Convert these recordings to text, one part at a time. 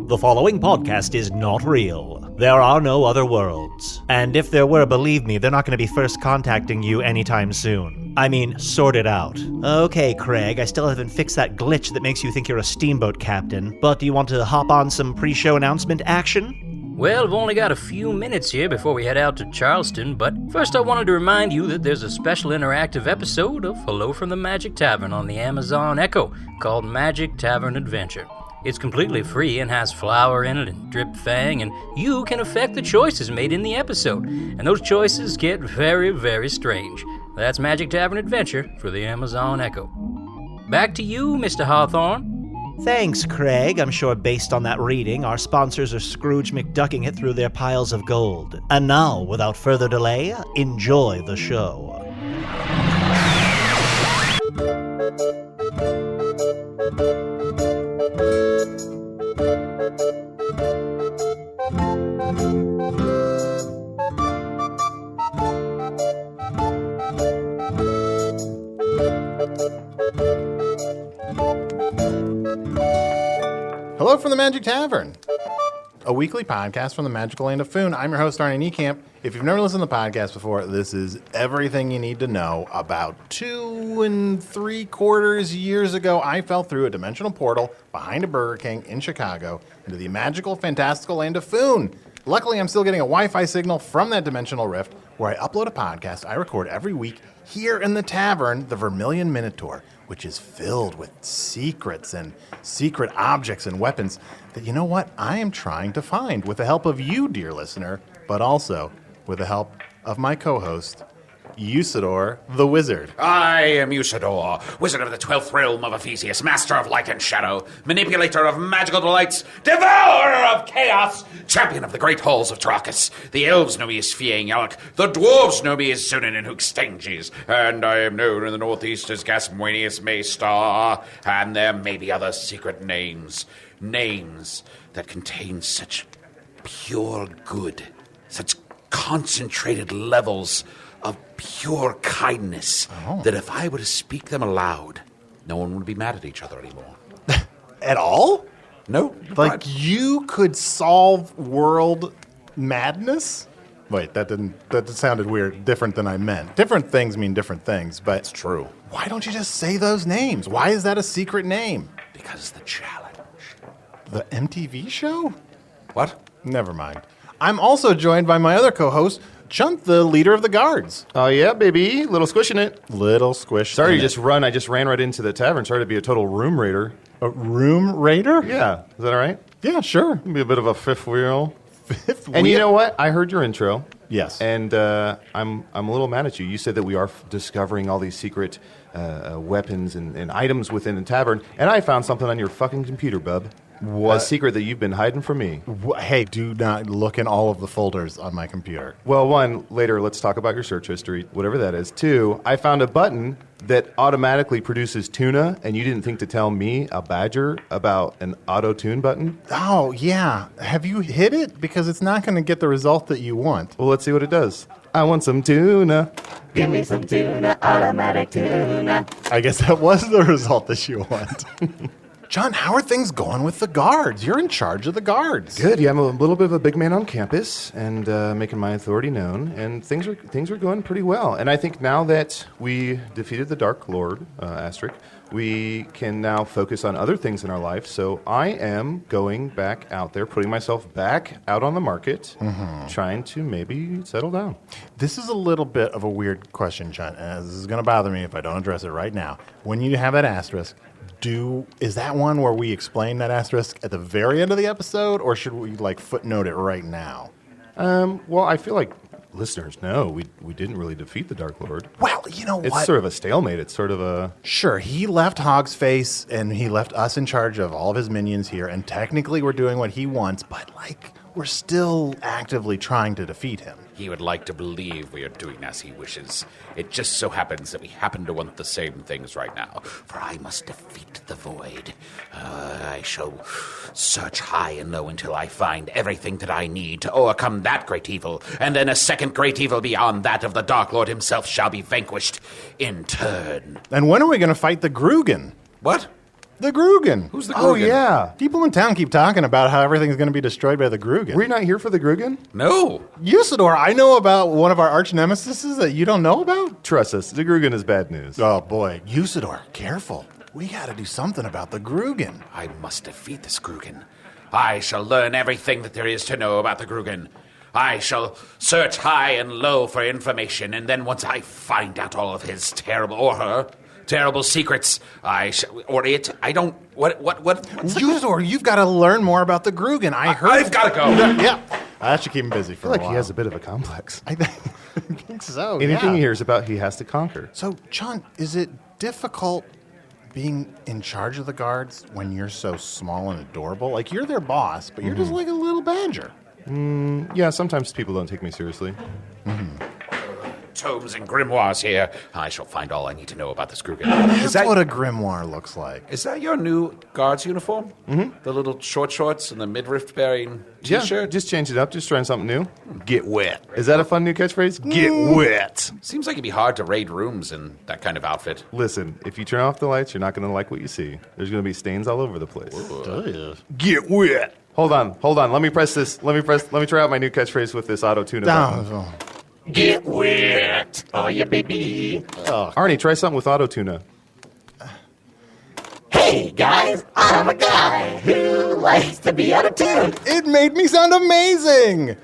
The following podcast is not real. There are no other worlds. And if there were, believe me, they're not going to be first contacting you anytime soon. I mean, sort it out. Okay, Craig, I still haven't fixed that glitch that makes you think you're a steamboat captain, but do you want to hop on some pre-show announcement action? Well, we've only got a few minutes here before we head out to Charleston, but first I wanted to remind you that there's a special interactive episode of Hello from the Magic Tavern on the Amazon Echo called Magic Tavern Adventure. It's completely free and has flour in it and drip fang, and you can affect the choices made in the episode. And those choices get very, very strange. That's Magic Tavern Adventure for the Amazon Echo. Back to you, Mr. Hawthorne. Thanks, Craig. I'm sure based on that reading, our sponsors are Scrooge McDucking it through their piles of gold. And now, without further delay, enjoy the show. Hello from the Magic Tavern, a weekly podcast from the magical land of Foon. I'm your host, Arnie Niekamp. If you've never listened to the podcast before, this is everything you need to know. About 2 3/4 years ago, I fell through a dimensional portal behind a Burger King in Chicago into the magical, fantastical land of Foon. Luckily, I'm still getting a Wi-Fi signal from that dimensional rift where I upload a podcast I record every week here in the tavern, the Vermilion Minotaur, which is filled with secrets and secret objects and weapons that, you know what, I am trying to find with the help of you, dear listener, but also with the help of my co-host, Usidore the Wizard. I am Usidore, wizard of the 12th realm of Ephesius, master of light and shadow, manipulator of magical delights, devourer of chaos, champion of the great halls of Trachis. The elves know me as Fiang the dwarves know me as Zunin and Hookstanges, and I am known in the northeast as Gasmuenius Maystar, and there may be other secret names that contain such pure good, such concentrated levels of pure kindness that if I were to speak them aloud, no one would be mad at each other anymore. At all? No. Like you could solve world madness? Wait, that sounded weird, different than I meant. Different things mean different things, but It's true. why don't you just say those names? Why is that a secret name? Because the challenge. The MTV show? What? Never mind. I'm also joined by my other co-host, Chunt, the leader of the guards. Oh, yeah, baby. Little squish in it. Little squish. Sorry in to it. just run. I just ran right into the tavern. Sorry to be a total room raider. A room raider? Yeah. Is that all right? Yeah, sure. Be a bit of a fifth wheel. Fifth And you wheel? know what? I heard your intro. Yes. And I'm a little mad at you. You said that we are discovering all these secret weapons and items within the tavern, and I found something on your fucking computer, bub. What? A secret that you've been hiding from me. Hey, do not look in all of the folders on my computer. Well, one, later, let's talk about your search history, whatever that is. Two, I found a button that automatically produces tuna, and you didn't think to tell me, a badger, about an auto-tune button? Oh, yeah. Have you hit it? Because it's not going to get the result that you want. Well, let's see what it does. I want some tuna. Give me some tuna, automatic tuna. I guess that was the result that you want. John, how are things going with the guards? You're in charge of the guards. Good. Yeah, I'm a little bit of a big man on campus and making my authority known, and things are going pretty well. And I think now that we defeated the Dark Lord, Asterisk, we can now focus on other things in our life. So I am going back out there, putting myself back out on the market, trying to maybe settle down. This is a little bit of a weird question, John, and this is going to bother me if I don't address it right now. When you have that asterisk, is that one where we explain that asterisk at the very end of the episode, or should we footnote it right now? Well, I feel like listeners know we didn't really defeat the Dark Lord. Well, you know what? It's sort of a stalemate. It's sort of a... Sure, he left Hogsface, and he left us in charge of all of his minions here, and technically we're doing what he wants, but, we're still actively trying to defeat him. He would like to believe we are doing as he wishes. It just so happens that we happen to want the same things right now. For I must defeat the void. I shall search high and low until I find everything that I need to overcome that great evil. And then a second great evil beyond that of the Dark Lord himself shall be vanquished in turn. And when are we going to fight the Grugan? What? The Grugan. Who's the Oh, Grugan? yeah. People in town keep talking about how everything's going to be destroyed by the Grugan. Were you not here for the Grugan? No. Usidore, I know about one of our arch nemesises that you don't know about? Trust us, the Grugan is bad news. Oh, boy. Usidore, careful. We got to do something about the Grugan. I must defeat this Grugan. I shall learn everything that there is to know about the Grugan. I shall search high and low for information, and then once I find out all of his terrible, or her, terrible secrets, or it, I don't, what? Usidore, you've got to learn more about the Grugan. I've got to go. Yeah. That should keep him busy for I feel a like while. he has a bit of a complex. I think so, Anything yeah. he hears about, he has to conquer. So, Chunt, is it difficult being in charge of the guards when you're so small and adorable? Like, you're their boss, but you're just like a little badger. Yeah, sometimes people don't take me seriously. Tomes and grimoires here. I shall find all I need to know about this Grugan. That's what a grimoire looks like. Is that your new guard's uniform? Mm-hmm. The little short shorts and the midriff bearing Yeah, t-shirt? just change it up, just trying something new. Get wet. Is that a fun new catchphrase? Get wet. Seems like it'd be hard to raid rooms in that kind of outfit. Listen, if you turn off the lights, you're not going to like what you see. There's going to be stains all over the place. Ugh. Get wet. Hold on. Let me press this. Let me try out my new catchphrase with this auto-tune. Down. Get wet, oh yeah, baby. Arnie, try something with auto-tuna. Hey guys, I'm a guy who likes to be out of tune. It made me sound amazing.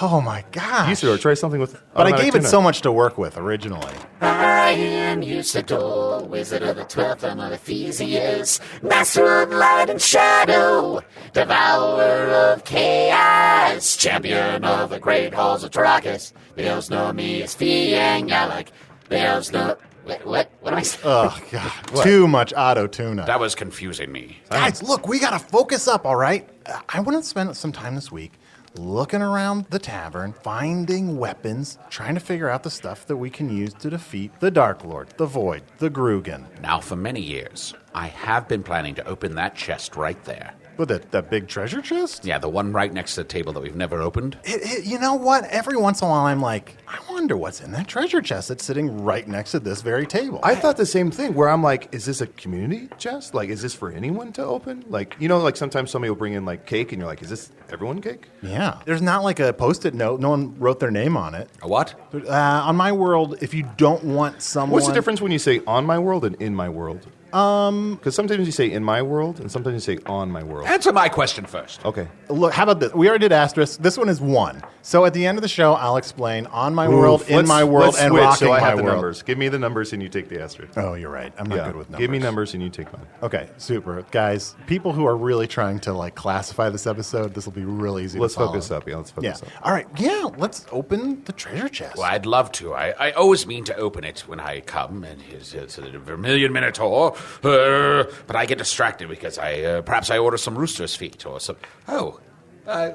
Oh, my gosh. Usidore, try something with But I automatic gave it tuna. so much to work with originally. I am Usidore, wizard of the 12th realm of Ephesius, master of light and shadow, devourer of chaos, champion of the great halls of Trachis. The elves know me as Fiangalic. The elves know... Wait, what am I saying? Oh, God. Too much auto-tuna. That was confusing me. Guys, look, we got to focus up, all right? I want to spend some time this week looking around the tavern, finding weapons, trying to figure out the stuff that we can use to defeat the Dark Lord, the Void, the Grugan. Now, for many years, I have been planning to open that chest right there. With that big treasure chest? Yeah, the one right next to the table that we've never opened. You know what? Every once in a while, I'm like, I wonder what's in that treasure chest that's sitting right next to this very table. I thought the same thing, where I'm like, is this a community chest? Like, is this for anyone to open? Like, you know, like sometimes somebody will bring in like cake and you're like, is this everyone cake? Yeah. There's not like a Post-it note. No one wrote their name on it. A what? On my world, if you don't want someone... What's the difference when you say on my world and in my world? Because sometimes you say in my world and sometimes you say on my world. Answer my question first. Okay. Look, how about this? We already did asterisk. This one is 1. So at the end of the show, I'll explain on my world, in my world, and switch, rocking so I my have the world. numbers. Give me the numbers and you take the asterisk. Oh, you're right. I'm not good with numbers. Give me numbers and you take mine. Okay, super. Guys, people who are really trying to like classify this episode, this will be real easy Let's to follow. focus up. Yeah, let's focus Yeah. up. All right. Yeah, let's open the treasure chest. Well, I'd love to. I always mean to open it when I come, and it's a Vermilion Minotaur, but I get distracted because perhaps I order some rooster's feet or some... Oh,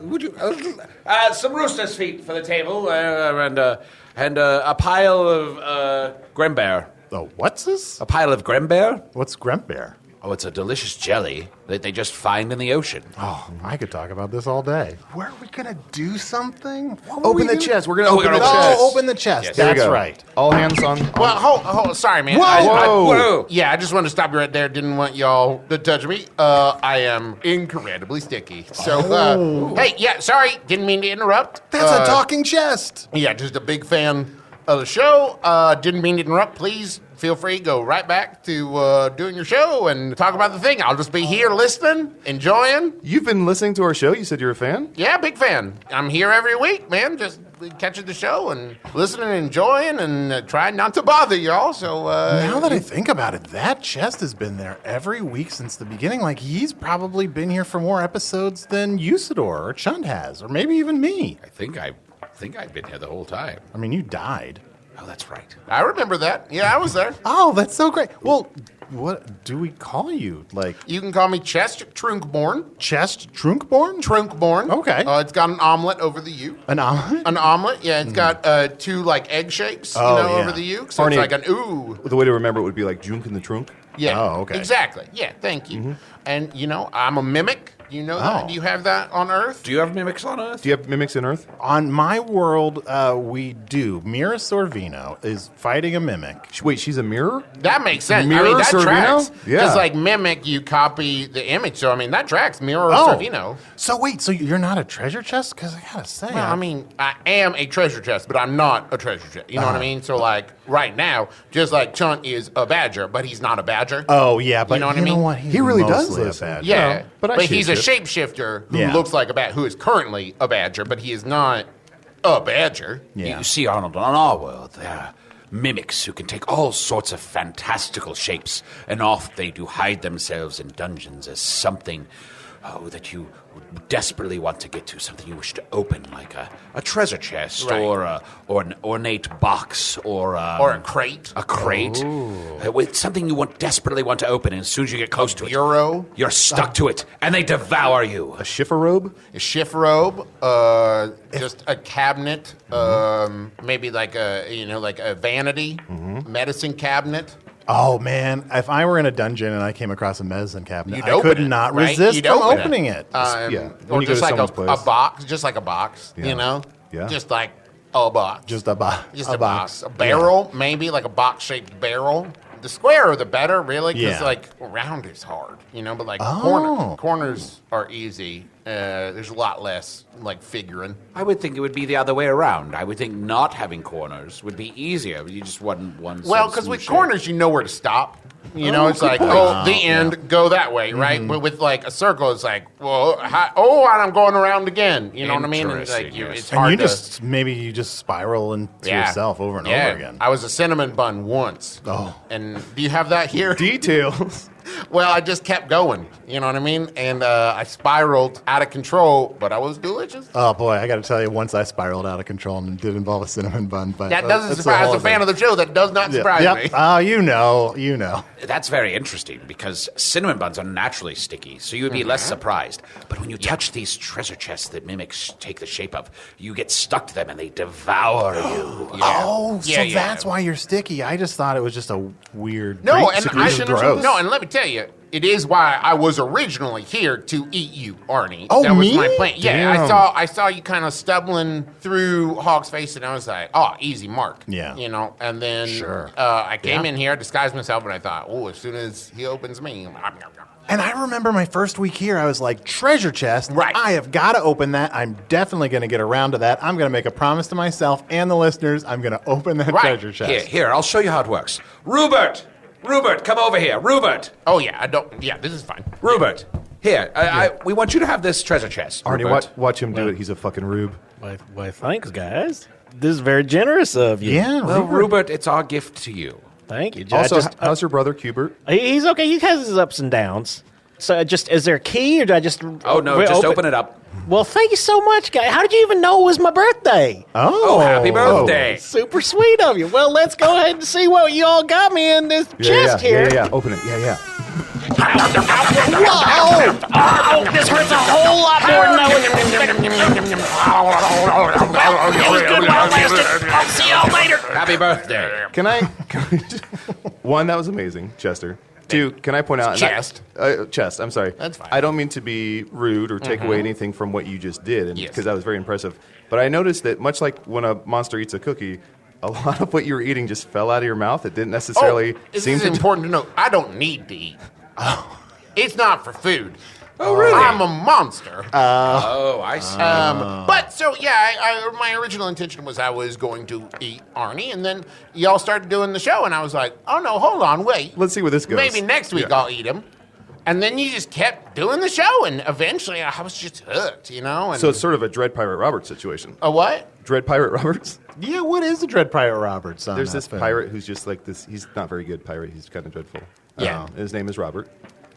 would you... some rooster's feet for the table, and a pile of Grembear. Oh, what's this? A pile of Grembear? What's Grembear? Oh, it's a delicious jelly that they just find in the ocean. Oh, I could talk about this all day. Were we going to do something? What were Open we the gonna- chest. We're going to Oh, open we're the gonna chest. Oh, open the chest. Yes. Here we That's go. right. All hands on. Well, hold, sorry, man. Whoa. Yeah, I just wanted to stop you right there. Didn't want y'all to touch me. I am incredibly sticky. So, hey, yeah, sorry. Didn't mean to interrupt. That's a talking chest. Yeah, just a big fan of the show. Didn't mean to interrupt. Please feel free. Go right back to doing your show and talk about the thing. I'll just be here listening, enjoying. You've been listening to our show. You said you're a fan? Yeah, big fan. I'm here every week, man. Just catching the show and listening and enjoying and trying not to bother y'all. So Now that I think about it, that chest has been there every week since the beginning. Like, he's probably been here for more episodes than Usidore or Chunt has, or maybe even me. I think I've been here the whole time. I mean, you died. Oh, that's right. I remember that. Yeah, I was there. Oh, that's so great. Well, what do we call you? Like, You can call me Chest Trünkborn. chest Trünkborn? Trünkborn. Okay. It's got an omelet over the U. An omelet? An omelet, yeah. It's got 2 like egg shapes, Oh, yeah. over the U. So Arnie. it's like an ooh. The way to remember it would be like Junk in the Trunk. Yeah. Oh, okay. Exactly. Yeah. Thank you. And I'm a mimic. You know that? Do you have that on Earth? Do you have mimics on Earth? Do you have mimics in Earth? On my world, we do. Mira Sorvino is fighting a mimic. Wait, she's a mirror? That makes sense. Mirror I mean, that Sorvino? tracks. Yeah. Because, like, mimic, you copy the image. So, I mean, that tracks. Mirror Sorvino. So wait, so you're not a treasure chest? Because I gotta say, Well, I mean, I am a treasure chest, but I'm not a treasure chest. You know what I mean? So, like, right now, just like Chunt is a badger, but he's not a badger. oh yeah, but You know what I mean? What? He's He really does mostly a listen. badger. Yeah, No, but I but he's a shapeshift. shapeshifter who Yeah. looks like a who is currently a badger, but he is not a badger. Yeah. You see, Arnold, on our world, there are mimics who can take all sorts of fantastical shapes, and oft they do hide themselves in dungeons as something that you desperately want to get to, something you wish to open, like a treasure chest Right. or an ornate box or Or a crate. a crate. With something you desperately want to open, and as soon as you get close to it, Bureau. you're stuck to it, and they devour you. A chifforobe? A shift robe, just a cabinet, maybe like a vanity, medicine cabinet. Oh man, if I were in a dungeon and I came across a medicine cabinet, You'd I open could it, not right? resist You'd from open it. opening it. Yeah. Or When you go just to like someone's a place. box, just like a box, Yeah. you know? Yeah. Just like a box. Just a box. Just a box. A barrel, maybe like a box-shaped barrel. The squarer, the better, really, because Yeah. like round is hard, you know. But like Oh. corners are easy. There's a lot less like figuring. I would think it would be the other way around. I would think not having corners would be easier. You just want one. Well, because with corners, you know where to stop. You know, it's like, the end, go that way, right? But with like a circle, it's like, well, and I'm going around again. You know what I mean? And it's like, Interesting, yes. it's And hard you to just maybe you just spiral into yourself over and over again. I was a cinnamon bun once. Oh. And do you have that here? Details. Well, I just kept going. You know what I mean? And I spiraled out of control, but I was delicious. Oh boy, I got to tell you, once I spiraled out of control and it did involve a cinnamon bun, but That doesn't that's surprise whole a fan thing. of the show. That does not surprise Yep. me. Oh, you know. That's very interesting because cinnamon buns are naturally sticky, so you would be less surprised. But when you touch these treasure chests that mimics take the shape of, you get stuck to them and they devour you. Oh, so Yeah. that's why you're sticky. I just thought it was just a weird No, and secretion or something. no, and let me tell you, it is why I was originally here to eat you, Arnie. Oh, that was me? my plan. Yeah, Damn. I saw you kind of stumbling through Hawk's face, and I was like, oh, easy mark. Yeah. You know, and then Sure. I came in here, disguised myself, and I thought, oh, as soon as he opens me, And I remember my first week here, I was like, treasure chest. Right. I have got to open that. I'm definitely going to get around to that. I'm going to make a promise to myself and the listeners. I'm going to open that Right. treasure chest. Here, I'll show you how it works. Rupert, come over here. Rupert, oh, yeah, this is fine. Rupert, here. We want you to have this treasure chest. Arnie, Rupert. watch him do it. He's a fucking rube. Why, thanks, guys. This is very generous of you. Yeah. Well, Rupert. Rupert, it's our gift to you. Thank you. Also, how's your brother, Cubert? He's okay. He has his ups and downs. So, is there a key, or do I just? Oh, no, just open it up. Well, thank you so much, guys. How did you even know it was my birthday? Oh, happy birthday. Super sweet of you. Well, let's go ahead and see what you all got me in this chest here. Yeah. Open it. Yeah. Whoa! Oh, this hurts a whole lot more than I It was good while it lasted. I'll see y'all later. Happy birthday. Can I one, that was amazing, Chester. Two, can I point out... Chest. Chest, I'm sorry. That's fine. I don't mean to be rude or take away anything from what you just did, Yes. because that was very impressive. But I noticed that much like when a monster eats a cookie, a lot of what you were eating just fell out of your mouth. It didn't necessarily This seem is to... important to know. I don't need to eat. It's not for food. Oh, really? I'm a monster. Oh, I see. But so yeah, my original intention was I was going to eat Arnie, and then y'all started doing the show, and I was like, oh no, hold on, wait. Let's see where this goes. Maybe next week I'll eat him. And then you just kept doing the show, and eventually I was just hooked, you know. And So it's sort of a Dread Pirate Roberts situation. a what? Dread Pirate Roberts? Yeah, what is the Dread Pirate Roberts? There's this pirate who's just like this. He's not very good pirate. He's kind of dreadful. Yeah. His name is Robert.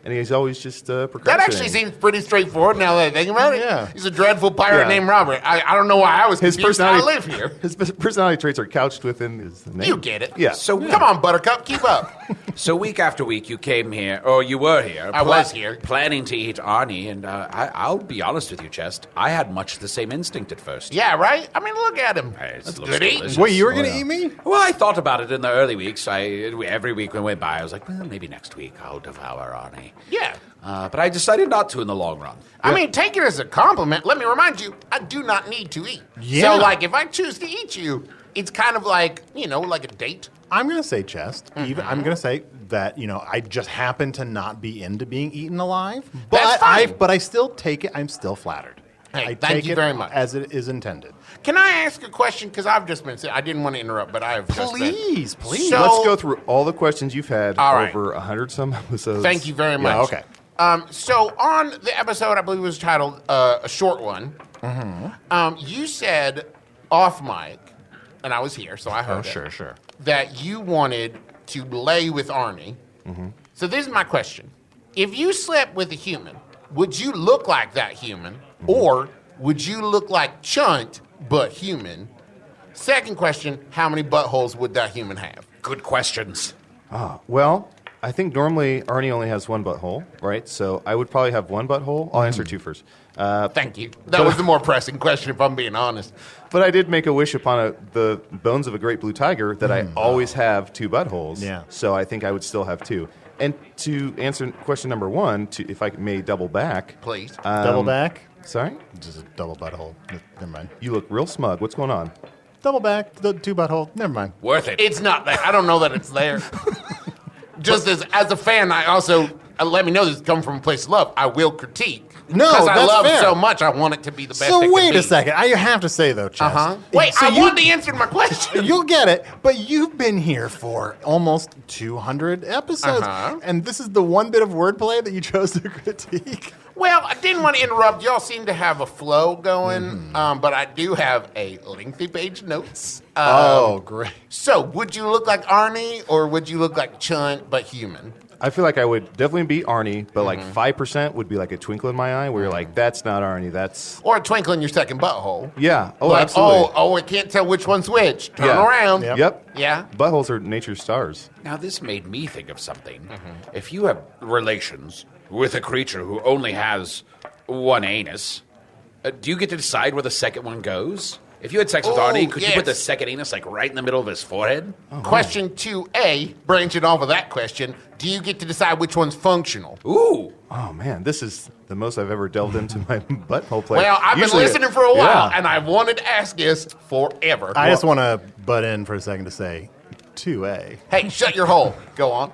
And he's always just That procrastinating. actually seems pretty straightforward now that I think about it. Yeah. He's a dreadful pirate Yeah. named Robert. I don't know why I was His confused. I personality, live here. His personality traits are couched within his name. You get it. Yeah. So come on, Buttercup, keep up. So week after week, you came here, or you were here. I was here. Planning to eat Arnie, and I'll be honest with you, Chest. I had much the same instinct at first. Yeah, right? I mean, look at him. It That's looks good eating. delicious. Wait, you were going to eat me? Well, I thought about it in the early weeks. Every week when went by, I was like, well, maybe next week I'll devour Arnie. Yeah. But I decided not to in the long run. I mean, take it as a compliment. Let me remind you, I do not need to eat. Yeah. So, like, if I choose to eat you, it's kind of like, like a date. I'm going to say Chest. Even I'm going to say that, I just happen to not be into being eaten alive. That's fine. But I still take it. I'm still flattered. Hey, I thank take you it very much. as it is intended. Can I ask a question? Because I've just been saying, I didn't want to interrupt, but I have just been. Please. So- Let's go through all the questions you've had All right. over 100-some episodes. Thank you very much. okay. So on the episode, I believe it was titled A Short One, you said off mic, and I was here, so I heard it, Sure. that you wanted to lay with Arnie. So this is my question. If you slept with a human, would you look like that human, or would you look like Chunt, but human? Second question, how many buttholes would that human have? Good questions. Well, I think normally Arnie only has one butthole, right? So I would probably have one butthole. I'll answer two first. Thank you. That was the more pressing question, if I'm being honest. But I did make a wish upon the bones of a great blue tiger that I always have two buttholes. Yeah. So I think I would still have two. And to answer question number one, if I may double back. Please. Double back? Sorry? Just a double butthole. Never mind. You look real smug. What's going on? Double back, two butthole. Never mind. Worth it. It's not there. I don't know that it's there. Just as a fan, I also let me know this comes from a place of love. I will critique. No, because I that's love fair. so much. I want it to be the best. So it can wait be. a second. I have to say though, Chess. Wait, so I want the answer to my question. You'll get it, but you've been here for almost 200 episodes, and this is the one bit of wordplay that you chose to critique. Well, I didn't want to interrupt. Y'all seem to have a flow going, but I do have a lengthy page of notes. Great. So, would you look like Arnie, or would you look like Chunt, but human? I feel like I would definitely be Arnie, but like 5% would be like a twinkle in my eye where you're like, that's not Arnie, that's... Or a twinkle in your second butthole. Yeah. Oh, Like, absolutely. I can't tell which one's which. Turn Yeah. around. Yep. Yeah. Buttholes are nature's stars. Now, this made me think of something. If you have relations with a creature who only has one anus, do you get to decide where the second one goes? If you had sex with Oh, Arnie, could you put the yes. second anus like right in the middle of his forehead? Question 2A, branching off of that question, do you get to decide which one's functional? Ooh. Oh, man, this is the most I've ever delved into my butthole play. Well, I've been Usually- listening for a while, Yeah. and I've wanted to ask this forever. I just want to butt in for a second to say 2A. Hey, shut your hole. Go on.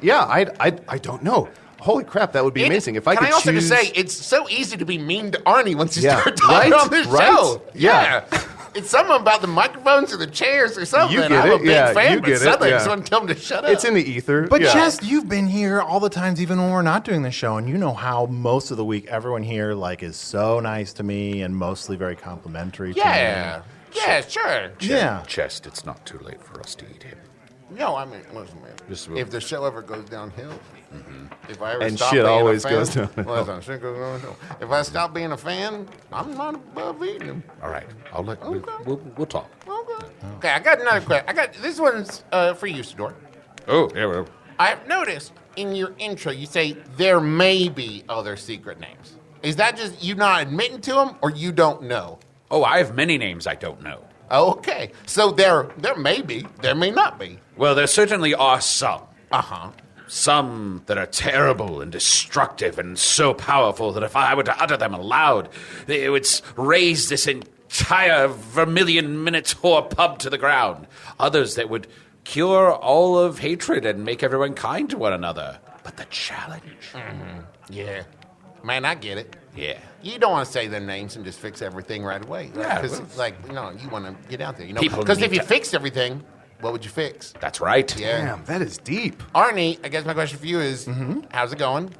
Yeah, I don't know. Holy crap, that would be amazing. If I Can could I also choose... just say, it's so easy to be mean to Arnie once you Yeah. start talking Right? on this Right? show. Yeah. It's something about the microphones or the chairs or something. You get I'm a it. big Yeah, fan, you but get it. suddenly I Yeah. just want to tell him to shut up. It's in the ether. But yeah. Jess, you've been here all the times, even when we're not doing the show, and you know how most of the week everyone here is so nice to me and mostly very complimentary. Yeah. To me. Yeah, sure. Yeah. Chest, it's not too late for us to eat him. No, I mean, listen, man. Just- If the show ever goes downhill, if I ever And stop shit being always a fan, goes downhill. Listen, shit goes downhill. If I stop being a fan, I'm not above eating them. All right, I'll let Okay. we'll talk. Okay, I got another question. This one's for you, Usidore. Oh, yeah. Well, I've noticed in your intro you say there may be other secret names. Is that just you not admitting to them, or you don't know? oh, I have many names I don't know. Okay, so there may be, there may not be. Well, there certainly are some. Uh-huh. Some that are terrible and destructive and so powerful that if I were to utter them aloud, it would raise this entire Vermilion Minotaur pub to the ground. Others that would cure all of hatred and make everyone kind to one another. But the challenge... Yeah. Man, I get it. Yeah. You don't want to say their names and just fix everything right away. Yeah, Because, well- you want to get out there. People Because need if you to- fixed everything, what would you fix? That's right. Yeah. Damn, that is deep. Arnie, I guess my question for you is, how's it going?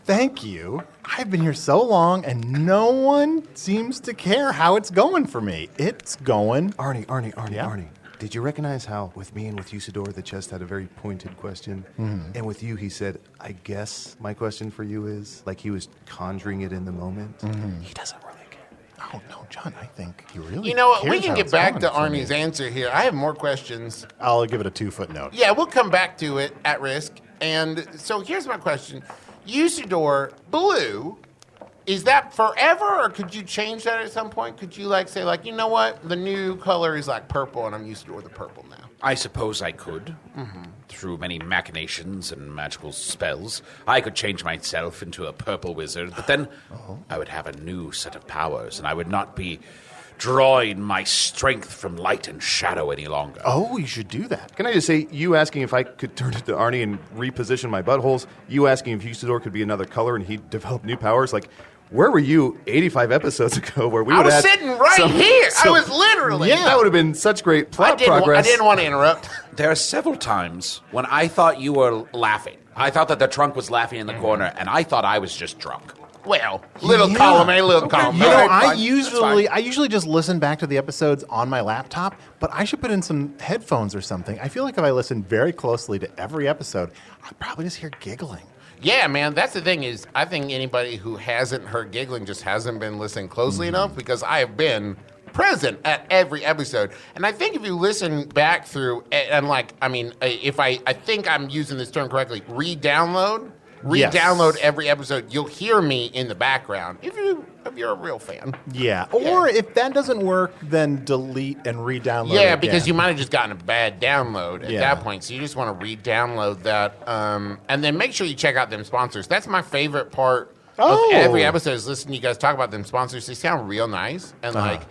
Thank you. I've been here so long, and no one seems to care how it's going for me. It's going. Arnie, Yeah. Arnie. Did you recognize how with me and with Usidore, the chest had a very pointed question? And with you, he said, I guess my question for you is, like he was conjuring it in the moment. He doesn't really care. Oh, no, John, I think he really You know what? We cares can how get it's back going to for me. Arnie's answer here. I have more questions. I'll give it a 2-foot note. Yeah, we'll come back to it at risk. And so here's my question. Usidore blue, is that forever, or could you change that at some point? Could you, like, say, like, you know what? The new color is, like, purple, and I'm Usidore the purple now. I suppose I could. Through many machinations and magical spells, I could change myself into a purple wizard, but then I would have a new set of powers, and I would not be drawing my strength from light and shadow any longer. Oh, you should do that. Can I just say, you asking if I could turn it to Arnie and reposition my buttholes, you asking if Usidore could be another color and he'd develop new powers, like, where were you 85 episodes ago where we I would was have sitting right here. I was literally. Yeah, that would have been such great plot progress. I didn't want to interrupt. There are several times when I thought you were laughing. I thought that the trunk was laughing in the corner, and I thought I was just drunk. Well, little column A, little column B. You know, All right, I fine. usually just listen back to the episodes on my laptop, but I should put in some headphones or something. I feel like if I listen very closely to every episode, I'd probably just hear giggling. Yeah, man, that's the thing is, I think anybody who hasn't heard giggling just hasn't been listening closely enough, because I have been present at every episode. And I think if you listen back through, and like, I mean, if I think I'm using this term correctly, re-download every episode, you'll hear me in the background if you're a real fan. Yeah. Or if that doesn't work, then delete and re-download Yeah, again. because you might have just gotten a bad download at Yeah. that point. So you just want to re-download that. And then make sure you check out them sponsors. That's my favorite part of every episode is listening to you guys talk about them sponsors. They sound real nice. And like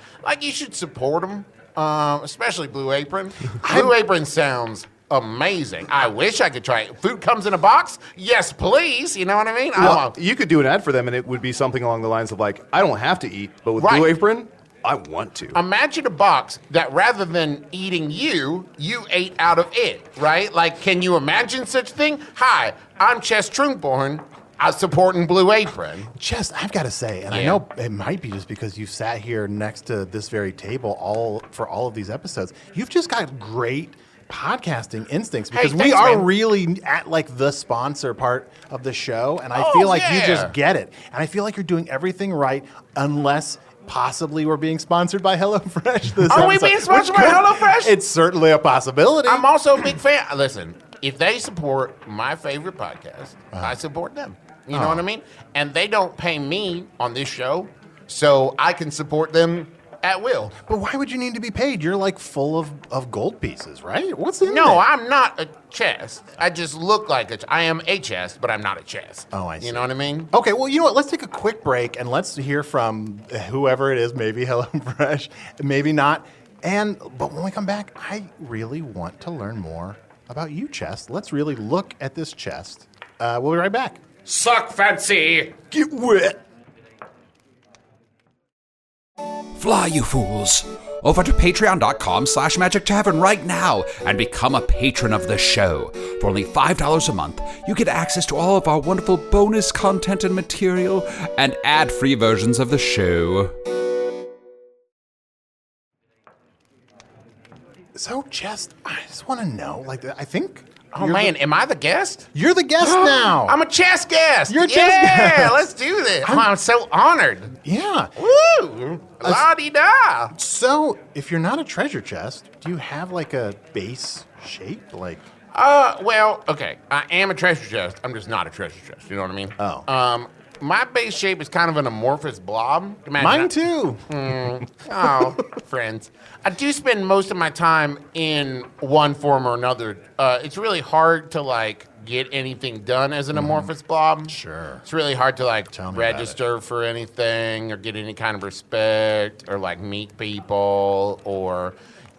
you should support them, especially Blue Apron. Blue Apron sounds amazing. I wish I could try it. Food comes in a box? Yes, please. You know what I mean? Well, you could do an ad for them, and it would be something along the lines of, like, I don't have to eat, but with Right. Blue Apron, I want to. Imagine a box that rather than eating you ate out of it, right? Like, can you imagine such a thing? Hi, I'm Chess Trünkborn. I'm supporting Blue Apron. Just, I've got to say, and I Yeah. know it might be just because you've sat here next to this very table for all of these episodes. You've just got great podcasting instincts because we thanks, are man. really at like the sponsor part of the show, and I Oh, feel like you yeah. just get it, and I feel like you're doing everything right, unless possibly we're being sponsored by HelloFresh this Are we episode, being sponsored which by could- HelloFresh? It's certainly a possibility. I'm also a big fan. Listen, if they support my favorite podcast, I support them. You know what I mean? And they don't pay me on this show, so I can support them at will. But why would you need to be paid? You're like full of gold pieces, right? What's in No, there? I'm not a chest. I just look like I am a chest, but I'm not a chest. Oh, I see. You know what I mean? Okay, well, you know what? Let's take a quick break and let's hear from whoever it is, maybe HelloFresh, maybe not. But when we come back, I really want to learn more about you, Chest. Let's really look at this chest. We'll be right back. Suck fancy! Get wet. Fly, you fools! Over to patreon.com/Magic Tavern right now and become a patron of the show. For only $5 a month, you get access to all of our wonderful bonus content and material and ad-free versions of the show. So, Chest, I just want to know, like, I think... Oh, man, am I the guest? You're the guest now. I'm a chess guest. You're a chess Yeah, guest. let's do this. I'm so honored. Yeah. Woo! La-di-da. So, if you're not a treasure chest, do you have, like, a base shape? Like... Well, okay. I am a treasure chest. I'm just not a treasure chest. You know what I mean? Oh. My base shape is kind of an amorphous blob. Mine too. Oh, friends. I do spend most of my time in one form or another. It's really hard to, like, get anything done as an amorphous blob. Sure. It's really hard to, like, Tell me register for anything or get any kind of respect or, like, meet people or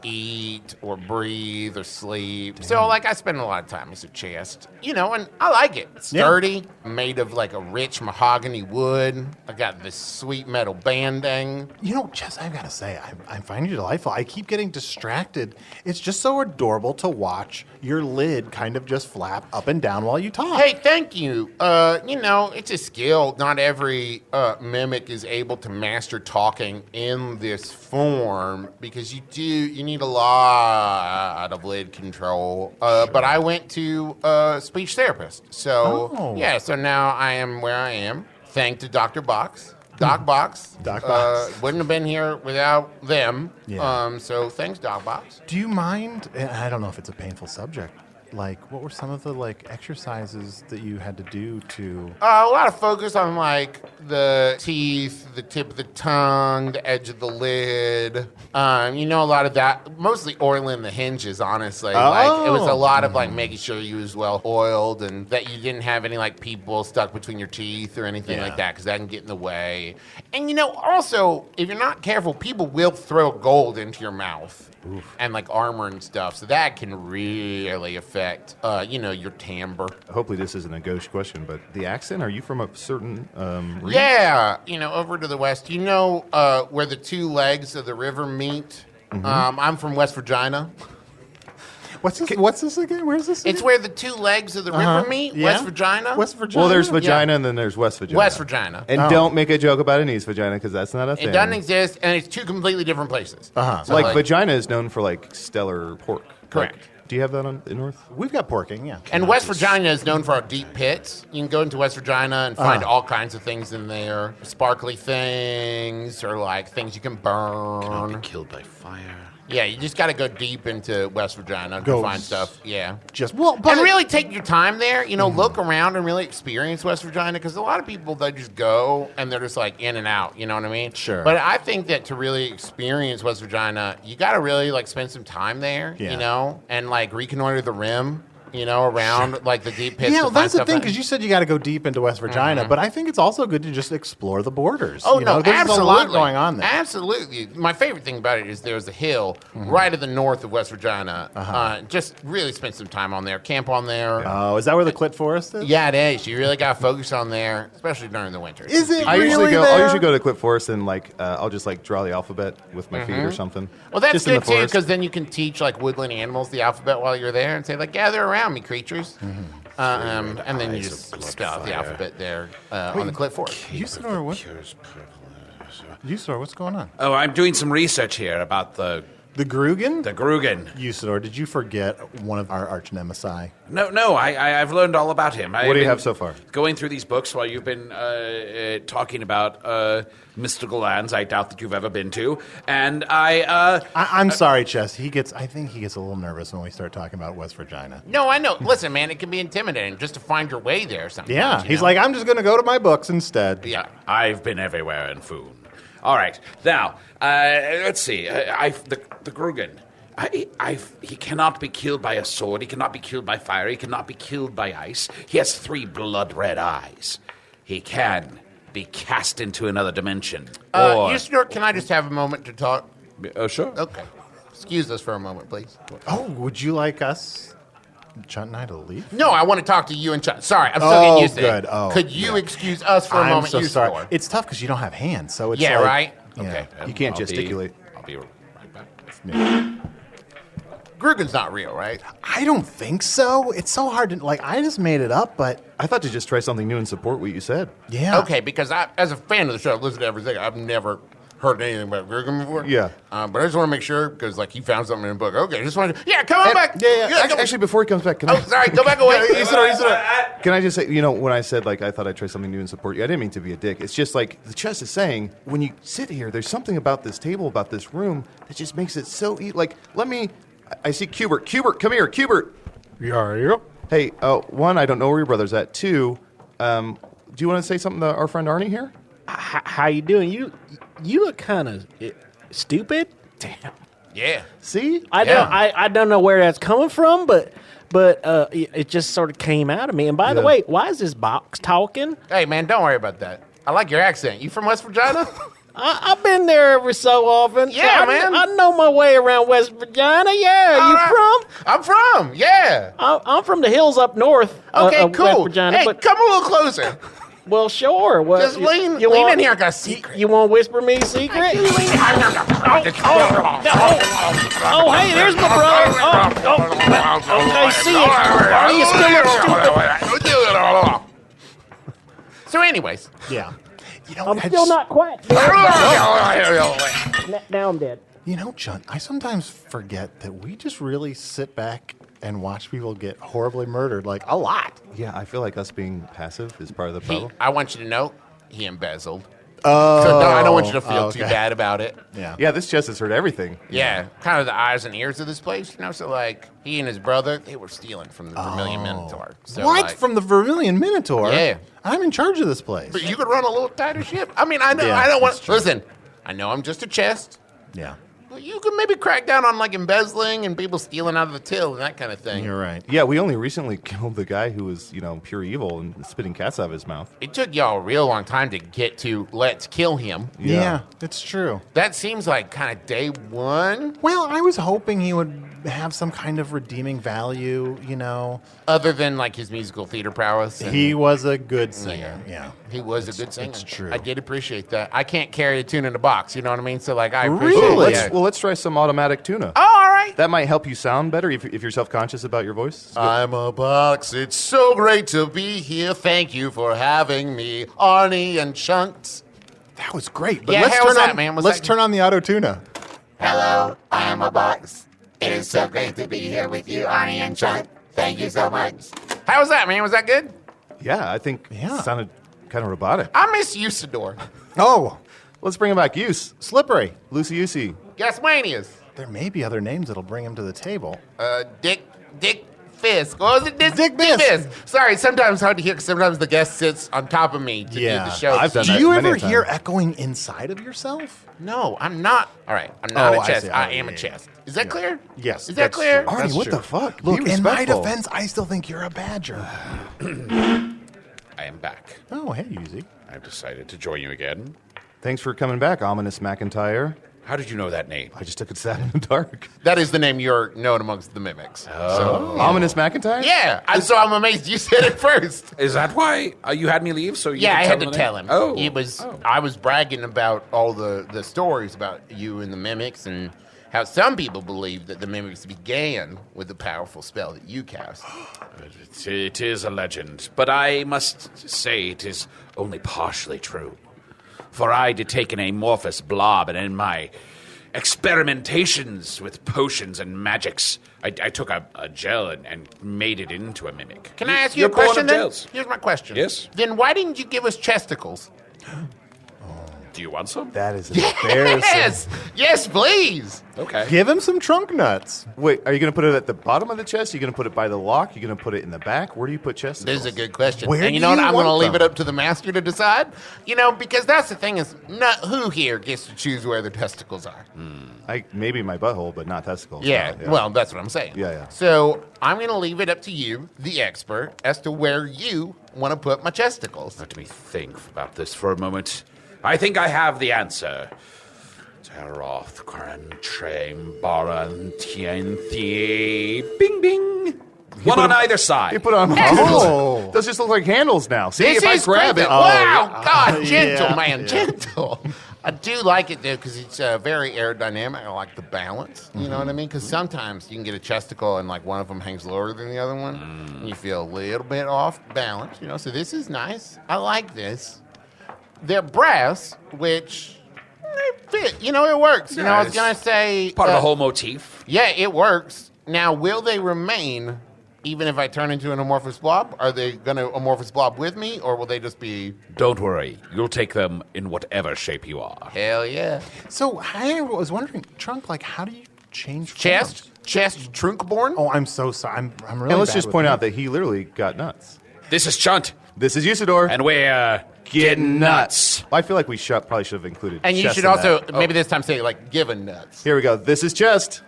eat or breathe or sleep. So, like, I spend a lot of time as a chest, you know, and I like it. It's sturdy, made of, like, a rich mahogany wood. I got this sweet metal banding. You know, Jess, I've got to say, I find you delightful. I keep getting distracted. It's just so adorable to watch your lid kind of just flap up and down while you talk. Hey, thank you. You know, it's a skill. Not every mimic is able to master talking in this form because you need a lot of lid control. But I went to a speech therapist. So, yeah, so now I am where I am. Thanks to Dr. Box. Doc Box. Doc Box. Wouldn't have been here without them. Yeah. So thanks, Doc Box. Do you mind? And I don't know if it's a painful subject. Like, what were some of the exercises that you had to do to? A lot of focus on the teeth, the tip of the tongue, the edge of the lid. A lot of that. Mostly oiling the hinges, honestly. It was a lot of making sure you was well oiled and that you didn't have any people stuck between your teeth or anything like that, because that can get in the way. And also, if you're not careful, people will throw gold into your mouth. Oof. And armor and stuff, so that can really affect, your timbre. Hopefully this isn't a gauche question, but the accent, are you from a certain region? Yeah, over to the west. Where the two legs of the river meet? Mm-hmm. I'm from West Virginia. What's this again? Where's this again? It's where the two legs of the river meet, yeah. West Virginia. West Virginia? Well, there's vagina and then there's West Virginia. West Virginia. And don't make a joke about an East Vagina, because that's not a thing. It doesn't exist, and it's two completely different places. So vagina is known for stellar pork. Correct. Do you have that in North? We've got porking, yeah. And West Virginia is known for our deep pits. You can go into West Virginia and find all kinds of things in there. Sparkly things, or things you can burn. Cannot be killed by fire. Yeah, you just got to go deep into West Virginia to find stuff. Yeah. But really take your time there. Look around and really experience West Virginia, because a lot of people, they just go and they're just in and out. You know what I mean? Sure. But I think that to really experience West Virginia, you got to really spend some time there. Yeah. And reconnoiter the rim. Around the deep pits. Yeah, that's the thing, because because you said you got to go deep into West Virginia, but I think it's also good to just explore the borders. Oh, no, there's absolutely. a lot going on there. Absolutely. My favorite thing about it is there's a hill right to the north of West Virginia. Just really spend some time on there. Camp on there. Oh, is that where the Clit Forest is? Yeah, it is. You really got to focus on there, especially during the winter. Is it I really usually go. there? I usually go to Clip Forest and I'll just draw the alpalphabet with my feet or something. Well, that's just in good the too, forest. because then you can teach woodland animals the alphabet while you're there and say gather around me, creatures. And then you just spell out the alphabet there on the Cliff Forest. Usidore, what's going on? Oh, I'm doing some research here about the Grugan? The Grugan. Usidore, did you forget one of our arch nemesis? No, I've learned all about him. What do you have so far? Going through these books while you've been talking about mystical lands I doubt that you've ever been to, and I'm sorry, Chess. I think he gets a little nervous when we start talking about West Virginia. No, I know. Listen, man, it can be intimidating just to find your way there sometimes. Yeah, he's like, I'm just going to go to my books instead. Yeah, I've been everywhere in Foon. All right, now let's see. The Grugan. He cannot be killed by a sword. He cannot be killed by fire. He cannot be killed by ice. He has 3 blood-red eyes. He can be cast into another dimension. Usidore, can I just have a moment to talk? Oh, sure. Okay. Excuse us for a moment, please. Oh, would you like us, Chunt and I, to leave? No, I want to talk to you and Chunt. Sorry, I'm still getting used to good. it. Oh, could you excuse us for a I'm moment, so Usidore? sorry. It's tough because you don't have hands, so it's right? Yeah. Okay. You can't gesticulate. I'll be right back. Grugan's not real, right? I don't think so. It's so hard to, I just made it up, but I thought to just try something new and support what you said. yeah. Okay, because as a fan of the show, I've listened to everything. I've never heard anything about Grugan before. Yeah. But I just want to make sure, because he found something in the book. Okay, just want to... Yeah, come on back! Yeah. Actually, before he comes back, can I... sorry, go back away. Can I just say, when I said, I thought I'd try something new and support you, I didn't mean to be a dick. It's just the chess is saying, when you sit here, there's something about this table, about this room, that just makes it so let me... I see Cubert. Cubert, come here, Cubert. Yeah. Hey, 1, I don't know where your brother's at. 2, do you want to say something to our friend Arnie here? How you doing? You look kind of stupid. Damn. Yeah. See? I don't know where that's coming from, but it just sort of came out of me. And by the way, why is this box talking? Hey, man, don't worry about that. I like your accent. You from West Virginia? I've been there every so often. Yeah, man. I know my way around West Virginia. Yeah, you from? I'm from, yeah. I'm from the hills up north. Okay, of cool. West Virginia, Hey, come a little closer. Well, sure. Well, Just lean in here. I got a secret. You want to whisper me a secret? Oh, hey, there's my brother. Okay, see you. You still look stupid. So anyways. Yeah. I'm still not quite. Now I'm dead. Chunt, I sometimes forget that we just really sit back and watch people get horribly murdered, a lot. Yeah, I feel like us being passive is part of the problem. I want you to know, he embezzled. So I don't want you to feel too bad about it. Yeah, this chest has heard everything. Yeah, kind of the eyes and ears of this place, you know. So like he and his brother, they were stealing from the Vermilion Minotaur. So, What? like, From the Vermilion Minotaur? Yeah. I'm in charge of this place. But you could run a little tighter ship. I mean, I know. Yeah, I don't want. that's true. Listen, I know I'm just a chest. Yeah. But you could maybe crack down on like embezzling and people stealing out of the till and that kind of thing. You're right. Yeah, we only recently killed the guy who was, pure evil and spitting cats out of his mouth. It took y'all a real long time to get to let's kill him. Yeah, it's true. That seems like kind of day one. Well, I was hoping he would have some kind of redeeming value, Other than like his musical theater prowess. and- He was a good singer. Yeah. He was a good singer. it's true. I did appreciate that. I can't carry a tune in a box, you know what I mean? So like I appreciate Really? that. Let's try some automatic tuna. Oh, all right. That might help you sound better if you're self-conscious about your voice. I'm a box. It's so great to be here. Thank you for having me, Arnie and Chunt. That was great. But Yeah, let's how was turn that, on, man? Was let's that- turn on the auto tuna. Hello, I am a box. It is so great to be here with you, Arnie and Chunt. Thank you so much. How was that, man? Was that good? Yeah, I think Yeah. it sounded kind of robotic. I miss Usidore. Oh, Let's bring him back. Use. Slippery. Lucy Usi. Gasmanias. There may be other names that'll bring him to the table. Dick Fisk. What was it? Dick Fisk. Sorry, sometimes hard to hear because sometimes the guest sits on top of me to do the show. I've done Do that you many ever a hear time. echoing inside of yourself? No, I'm not. All right, I'm not Oh, a I chest. see. I Oh, am a yeah, chest. Is that clear? Yes. Is that that's clear? true. Arnie, That's what true. the fuck? Be Look, in my respectful. defense, I still think you're a badger. I am back. Oh, hey, Uzi. I've decided to join you again. Thanks for coming back, Ominous McIntyre. How did you know that name? I just took a stab in the dark. That is the name you're known amongst the mimics. So, Ominous McIntyre? yeah, so I'm amazed you said it first. Is that why you had me leave? So you Yeah, could I had the to name? tell him. Oh, It was. I was bragging about all the stories about you and the mimics and how some people believe that the mimics began with the powerful spell that you cast. It is a legend, but I must say it is only partially true. For I did take an amorphous blob, and in my experimentations with potions and magics, I took a gel and made it into a mimic. Can I ask you You're a question born of then? gels. Here's my question. Yes? Then why didn't you give us chesticles? Do you want some? That is embarrassing. Yes! Yes, please! Okay. Give him some trunk nuts. Wait, are you going to put it at the bottom of the chest? Are you going to put it by the lock? Are you going to put it in the back? Where do you put chest? This is a good question. Where and you do know what? you I'm going to want leave them? it up to the master to decide. Because that's the thing is, not who here gets to choose where their testicles are. Maybe my butthole, but not testicles. Yeah, well, that's what I'm saying. Yeah, yeah. So I'm going to leave it up to you, the expert, as to where you want to put my chesticles. Let me think about this for a moment. I think I have the answer. Taroth, Krantrem, Baran, Tienthi, Bing Bing. One on either side. You put on Oh. Those just look like handles now. See, This if I is grab crazy. it. Wow, God, Yeah, gentle, man, yeah. gentle. I do like it, though, because it's very aerodynamic. I like the balance. You know what I mean? Because sometimes you can get a chesticle and, like, one of them hangs lower than the other one. And you feel a little bit off balance, So this is nice. I like this. They're brass, which they fit. It works. I was it's going to say... Part of the whole motif. Yeah, it works. Now, will they remain even if I turn into an amorphous blob? Are they going to amorphous blob with me, or will they just be... Don't worry. You'll take them in whatever shape you are. Hell yeah. So I was wondering, Trunk, how do you change Chest? forms? Chest Trünkborn? Oh, I'm so sorry. I'm really And let's bad just with point names. out that he literally got nuts. This is Chunt, This is Usidore. and we're getting nuts. I feel like we probably should have included And you chest should in also, that. maybe this time say, given nuts. Here we go. This is chest.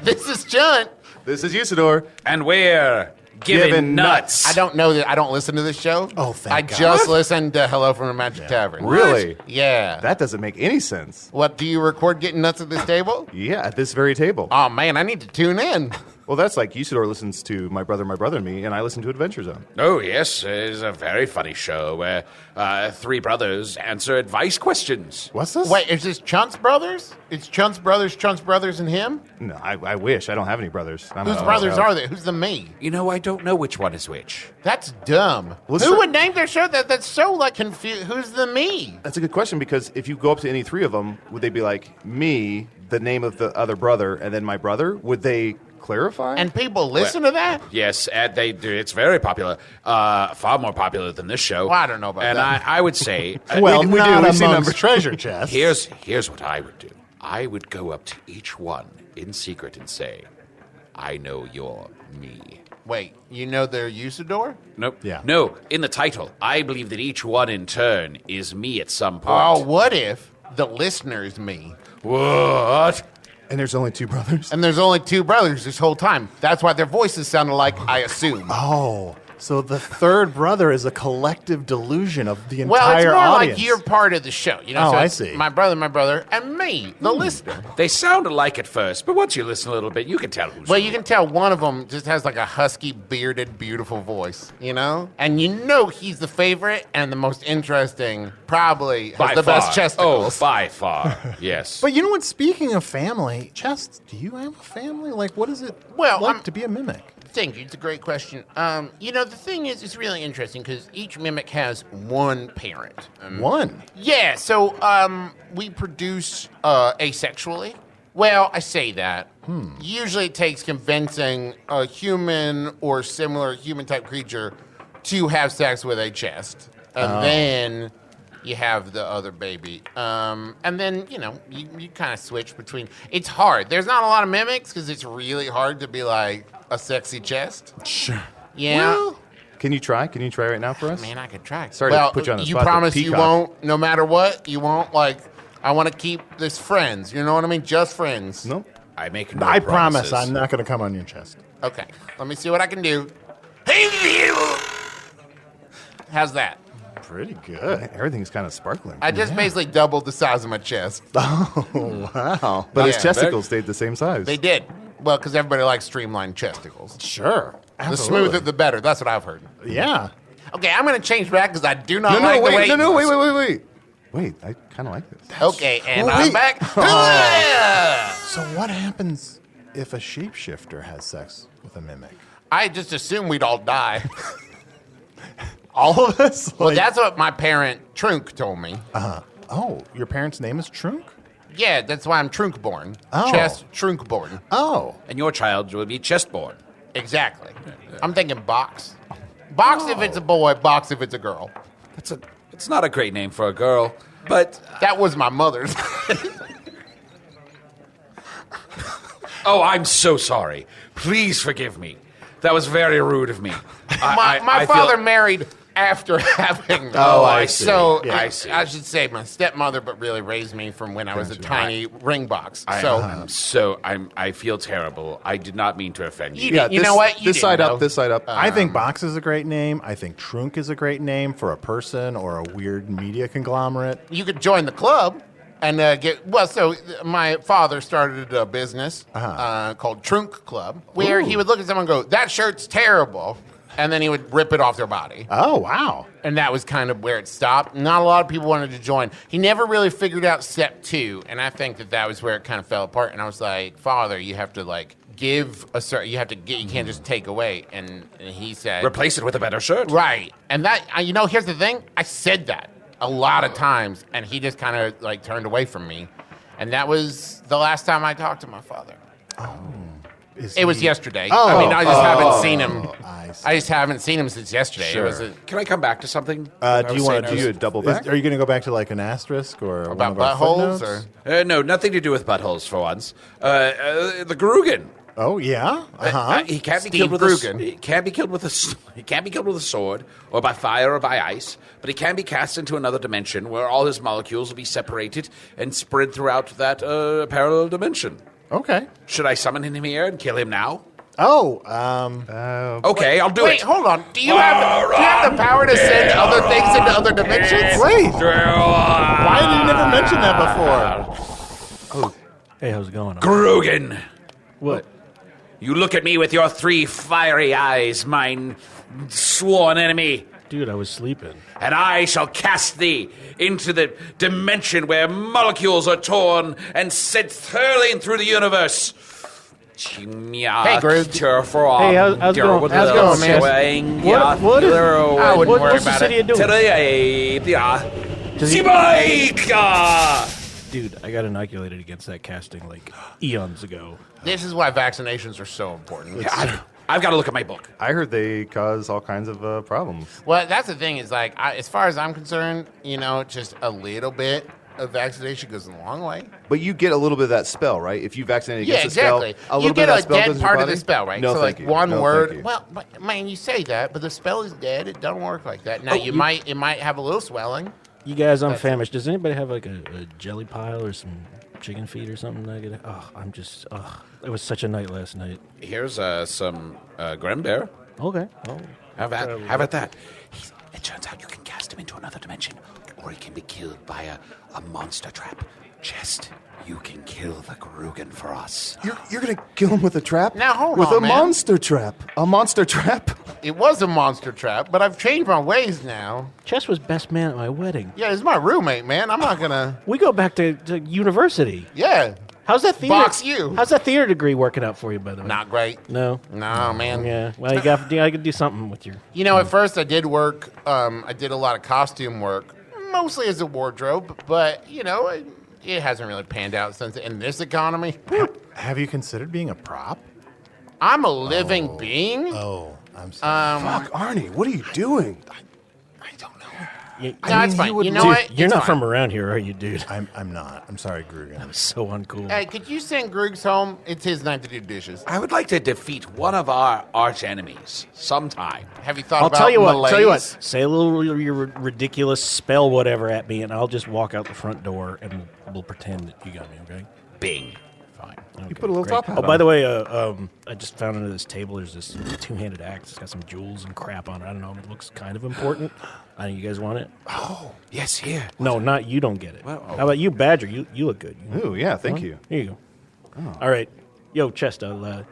This is Chunt. This is Usidore. And we're giving nuts. I don't know that. I don't listen to this show. Oh, thank I God. just listened to Hello from the Magic Tavern. Really? Yeah. That doesn't make any sense. What, do you record getting nuts at this table? Yeah, at this very table. Oh, man, I need to tune in. Well, that's like Usidore listens to My Brother, and Me, and I listen to Adventure Zone. Oh, yes. It's a very funny show where three brothers answer advice questions. What's this? Wait, is this Chunt's brothers? It's Chunt's brothers, and him? No, I wish. I don't have any brothers. Whose brothers are they? Who's the me? I don't know which one is which. That's dumb. Well, Who sir- would name their show that? That's so confused. Who's the me? That's a good question, because if you go up to any three of them, would they be like me, the name of the other brother, and then my brother? Would they clarify? And people listen to that? Yes, they do. It's very popular. Far more popular than this show. Well, I don't know about and that. I would say... Well, we do. not We've seen amongst numbers. treasure chests. Here's what I would do. I would go up to each one in secret and say, I know you're me. Wait, you know they're Usidore? Nope. Yeah. No, in the title, I believe that each one in turn is me at some Oh, point. what if the listener's me? What? And there's only 2 brothers? And there's only 2 brothers this whole time. That's why their voices sound alike, I assume. Oh, so the third brother is a collective delusion of the Well, it's entire more audience. like you're part of the show. You know, Oh, so I it's see. My brother, and me, the listener. They sound alike at first, but once you listen a little bit, you can tell who's Well, who. you can tell one of them just has like a husky, bearded, beautiful voice, you know? And you know he's the favorite and the most interesting, probably has By the far. best chesticles. Oh, by far. Yes. But you know what? Speaking of family, Chest, do you have a family? Like, what is it like to be a mimic? Thank you. It's a great question. You know, the thing is, it's really interesting because each mimic has one parent. One. Yeah, so we produce asexually. Well, I say that. Usually it takes convincing a human or similar human-type creature to have sex with a chest. And then you have the other baby. And then, you know, you kind of switch between. It's hard. There's not a lot of mimics because it's really hard to be like a sexy chest. Sure. Yeah. Well, Can you try? Can you try right now for us? Man, I could try. Sorry to well, put you on the you spot, but promise you Peacock. won't, no matter what, you won't, like, I want to keep this friends. You know what I mean? Just friends. Nope. I make no I promise promises. I'm not going to come on your chest. Okay. Let me see what I can do. How's that? Pretty good. Everything's kind of sparkling. I just basically doubled the size of my chest. Oh, wow. But his Yeah. testicles stayed the same size. They did. Well, because everybody likes streamlined chesticles. Sure. The Absolutely. smoother, the better. That's what I've heard. Yeah. Okay, I'm going to change back because I do not No, like no, the way. wait. Wait, I kind of like this. Okay, and Well, I'm wait. back. So what happens if a shapeshifter has sex with a mimic? I just assumed we'd all die. All of us? Well, that's what my parent Trunk told me. Oh, your parents' name is Trunk? Yeah, that's why I'm Trünkborn. Oh. Chest Trünkborn. Oh. And your child will be chestborn. Exactly. I'm thinking box. Box if it's a boy, box if it's a girl. It's not a great name for a girl, but That was my mother's. oh, I'm so sorry. Please forgive me. That was very rude of me. my I feel- father married after having. Oh, I see. So Yeah. I see. I should say my stepmother, but really raised me from when I was a tiny ring box. I feel terrible. I did not mean to offend you. You know what? You this side didn't know. up, this side up. I think Box is a great name. I think Trunk is a great name for a person or a weird media conglomerate. You could join the club and get well. So my father started a business called Trunk Club, where he would look at someone and go, "That shirt's terrible," and then he would rip it off their body. Oh, wow. And that was kind of where it stopped. Not a lot of people wanted to join. He never really figured out step 2, and I think that was where it kind of fell apart. And I was like, "Father, you have to like give a certain. You have to get. You can't just take away." And he said, Replace it with a better shirt. "Right." And that here's the thing. I said that a lot of times, and he just kind of like turned away from me. And that was the last time I talked to my father. It was yesterday. I mean, I just haven't seen him. I just haven't seen him since yesterday. Sure. It was Can I come back to something? Do you want to do a double back? Are you going to go back to like an asterisk or about one of our buttholes footnotes? or No, nothing to do with buttholes for once. The Grugan. Oh yeah. He can't be Steve killed with Grugan. he can't be killed with he can't be killed with a sword or by fire or by ice, but he can be cast into another dimension where all his molecules will be separated and spread throughout that parallel dimension. Okay. Should I summon him here and kill him now? Oh, Okay, I'll do Wait, it. hold on. Do you have the power to send other things into other dimensions? wait. Why did you never mention that before? Hey, how's it going? Grugan, What? you look at me with your 3 fiery eyes, mine sworn enemy, Dude, I was sleeping. and I shall cast thee into the dimension where molecules are torn and sent hurling through the universe. Hey, Hey, Groot. Hey, how's it going? How's it going, man? What is? I wouldn't worry What's the about city it. doing? Dude, I got inoculated against that casting like eons ago. This is why vaccinations are so important. Yeah, I've got to look at my book. I heard they cause all kinds of problems. Well, that's the thing is like, as far as I'm concerned, just a little bit of vaccination goes a long way. But you get a little bit of that spell, right? If you vaccinate against exactly. the spell, a little You bit get of that a spell dead goes in your part of body? the spell, right? No, so thank like you. one No, word. thank you. Well, man, you say that, but the spell is dead. It doesn't work like that. Now it might have a little swelling. You guys, I'm famished. Does anybody have like a jelly pile or some chicken feet or something? It was such a night last night. Here's some Grim Bear. Okay. Oh. Have at that. It turns out you can cast him into another dimension, or he can be killed by a monster trap. Just, you can kill the Grugan for us. You're going to kill him with a trap? Now, hold with on, a man. monster trap. A monster trap? It was a monster trap, but I've changed my ways now. Chess was best man at my wedding. Yeah, he's my roommate, man. I'm not gonna. We go back to university. Yeah. How's that theater? Box you. How's that theater degree working out for you, by the way? Not great. No. No, man. Yeah. Well, I could do something with your. At first I did work. I did a lot of costume work, mostly as a wardrobe, but it hasn't really panned out since in this economy. Have you considered being a prop? I'm a living being. Oh, I'm sorry. Fuck, Arnie, what are you doing? I don't know. No, it's fine. You know Dude, what? you're It's not fine. from around here, are you, dude? I'm not. I'm sorry, Grugan. So uncool. Hey, could you send Groogs home? It's his night to do dishes. I would like to defeat one of our arch enemies sometime. Have you thought I'll about tell you what. malaise? Tell you what. Say a little your ridiculous spell, whatever, at me, and I'll just walk out the front door and we'll pretend that you got me. Okay. Bing. Fine. You put a little top hat Oh, on. by the way, I just found under this table there's this two-handed axe. It's got some jewels and crap on it. I don't know. It looks kind of important. I know you guys want it. Oh, yes, here. No, not you. Don't get it. Well, How about you, Badger? You look good. Ooh, yeah, thank you. Here you go. All right, yo, Chest. I'll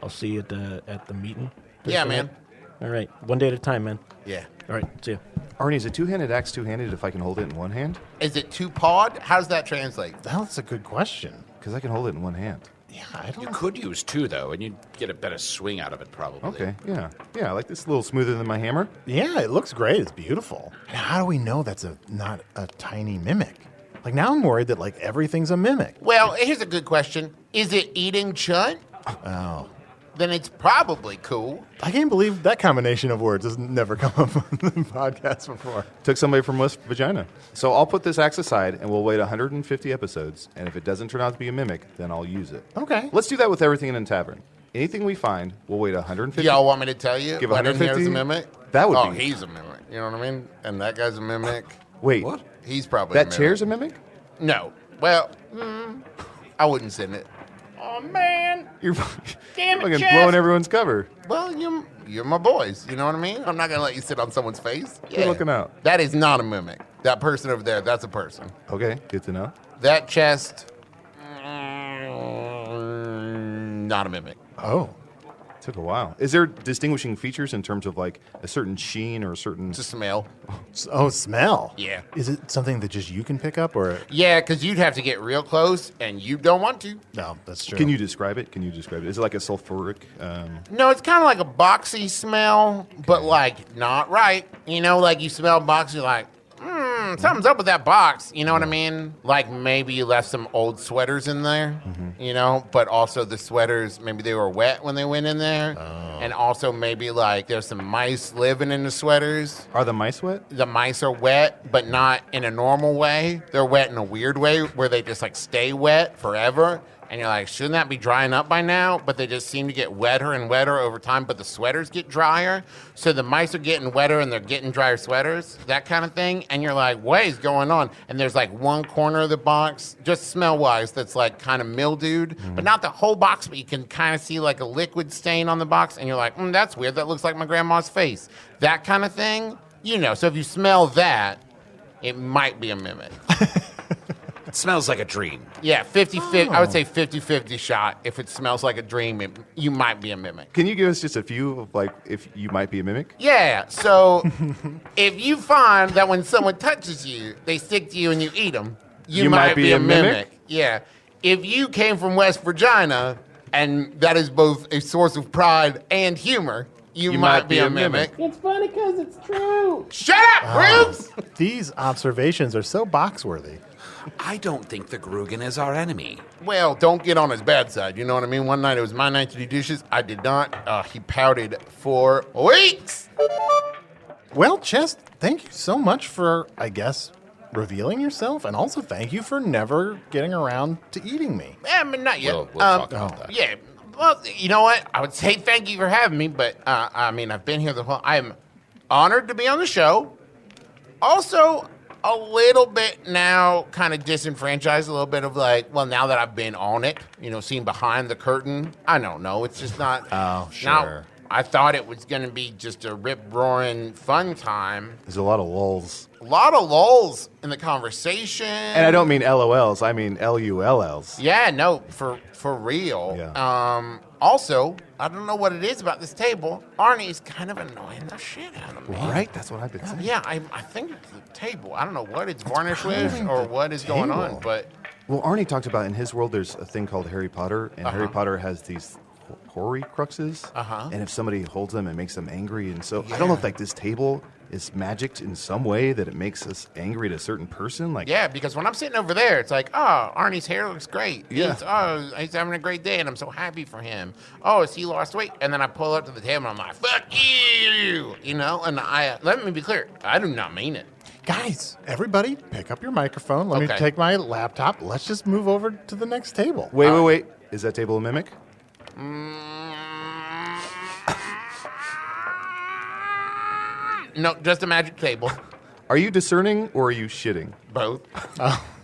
see you at the meeting. Yeah, Thursday man. night. All right, one day at a time, man. Yeah. All right, see ya. Arnie, is a two-handed axe two-handed if I can hold it in one hand? Is it two-pawed? How does that translate? That's a good question. Because I can hold it in one hand. Yeah, I don't You know. could use two, though, and you'd get a better swing out of it, probably. Okay, yeah. Yeah, I like this a little smoother than my hammer. Yeah, it looks great. It's beautiful. And how do we know that's not a tiny mimic? Like, now I'm worried that, like, everything's a mimic. Well, here's a good question. Is it eating Chunt? Oh. Then it's probably cool. I can't believe that combination of words has never come up on the podcast before. Took somebody from West Vagina. So I'll put this axe aside, and we'll wait 150 episodes, and if it doesn't turn out to be a mimic, then I'll use it. Okay. Let's do that with everything in a tavern. Anything we find, we'll wait 150. Y'all want me to tell you? Give what in here is 150? a mimic? That would Oh, be- he's a mimic. You know what I mean? And that guy's a mimic. Wait, What? He's probably a that mimic. chair's a mimic? No. Well, I wouldn't send it. Oh, man. You're Damn it, fucking Jeff. blowing everyone's cover. Well, you're my boys. You know what I mean? I'm not going to let you sit on someone's face. Good looking out. That is not a mimic. That person over there, that's a person. Okay, good to know. That chest, not a mimic. Oh. Took a while. Is there distinguishing features in terms of like a certain sheen or a certain? It's a smell. Oh, smell. Yeah. Is it something that just you can pick up, or? Yeah, because you'd have to get real close, and you don't want to. No, that's true. Can you describe it? Is it like a sulfuric? No, it's kind of like a boxy smell, but like not right. You know, like you smell box, you're like, something's up with that box. You know what I mean? Like maybe you left some old sweaters in there, you know, but also the sweaters, maybe they were wet when they went in there. And also maybe like there's some mice living in the sweaters. Are the mice wet? The mice are wet, but not in a normal way. They're wet in a weird way where they just like stay wet forever. And you're like, shouldn't that be drying up by now? But they just seem to get wetter and wetter over time, but the sweaters get drier. So the mice are getting wetter and they're getting drier sweaters, that kind of thing. And you're like, what is going on? And there's like one corner of the box, just smell-wise, that's like kind of mildewed, but not the whole box, but you can kind of see like a liquid stain on the box. And you're like, that's weird. That looks like my grandma's face. That kind of thing, you know. So if you smell that, it might be a mimic. It smells like a dream. Yeah, 50-50. I would say 50-50 shot. If it smells like a dream, you might be a mimic. Can you give us just a few of like if you might be a mimic? Yeah, so if you find that when someone touches you, they stick to you and you eat them, you might be a mimic. Yeah. If you came from West Virginia, and that is both a source of pride and humor, you might be a mimic. It's funny because it's true. Shut up, Bruce! These observations are so box-worthy. I don't think the Grugan is our enemy. Well, don't get on his bad side. You know what I mean? One night it was my night to do dishes. I did not. He pouted for weeks. Well, Chest, thank you so much for, I guess, revealing yourself, and also thank you for never getting around to eating me. I mean, not yet. We'll talk about that. Yeah. Well, you know what? I would say thank you for having me, but I mean, I've been here the whole. I am honored to be on the show. Also, a little bit now, kind of disenfranchised. A little bit of like, well, now that I've been on it, seeing behind the curtain. I don't know. It's just not. Oh, sure. Now, I thought it was going to be just a rip-roaring fun time. There's a lot of lulls. A lot of lulls in the conversation. And I don't mean LOLs, I mean LULLs. Yeah, no, for real. Yeah. Also, I don't know what it is about this table. Arnie's kind of annoying the shit out of me. Right? That's what I've been saying. Yeah, I think it's the table. I don't know what it's varnished with or what is going on, but Well, Arnie talked about in his world there's a thing called Harry Potter, and Harry Potter has these Horcruxes. And if somebody holds them, it makes them angry. And so I don't know if like this table is magicked in some way that it makes us angry at a certain person. Like yeah, because when I'm sitting over there, it's like, oh, Arnie's hair looks great. Yeah. He's having a great day, and I'm so happy for him. Oh, has he lost weight? And then I pull up to the table, and I'm like, fuck you, And let me be clear, I do not mean it. Guys, everybody, pick up your microphone. Let me Okay. take my laptop. Let's just move over to the next table. Wait. Is that table a mimic? No, just a magic table. Are you discerning or are you shitting? Both.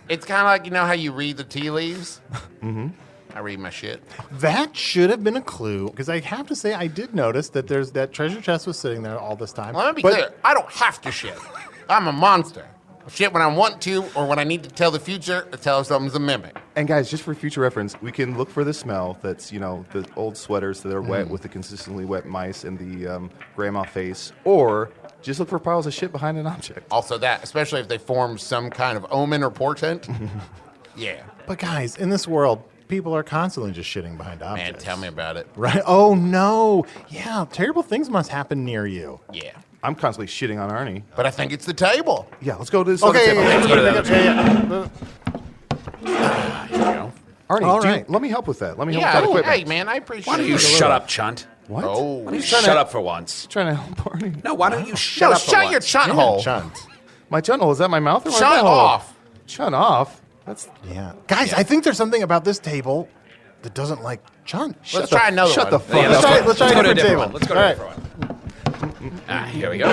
It's kind of like, how you read the tea leaves? Mm-hmm. I read my shit. That should have been a clue, because I have to say I did notice that there's that treasure chest was sitting there all this time. Well, let me be clear. I don't have to shit. I'm a monster. I shit when I want to or when I need to tell the future or tell if something's a mimic. And guys, just for future reference, we can look for the smell that's, the old sweaters that are wet with the consistently wet mice and the grandma face, or just look for piles of shit behind an object. Also that, especially if they form some kind of omen or portent. Yeah. But guys, in this world, people are constantly just shitting behind Man, objects. tell me about it. Right? Oh, no. Yeah, terrible things must happen near you. Yeah. I'm constantly shitting on Arnie. But I think it's the table. Yeah, let's go to this Okay, other table. yeah, go to yeah, that yeah. Here we go. Arnie, All right. let me help with that. Let me help Yeah, with that equipment. hey, man, I appreciate Why don't you it. shut up, Chunt? What? Oh. Why don't you shut up for once? Trying to help Arnie. No, why don't you shut No, up for shut once? your chunt hole. Chunt. My chun hole, is that my mouth or my Shut butthole? off. Chun off? That's Yeah. Guys, I think there's something about this table that doesn't like Chunt. Let's try another one. Shut the fuck Yeah, up. Let's try a go to different a different table. one. Let's go to a All different one. Here we go.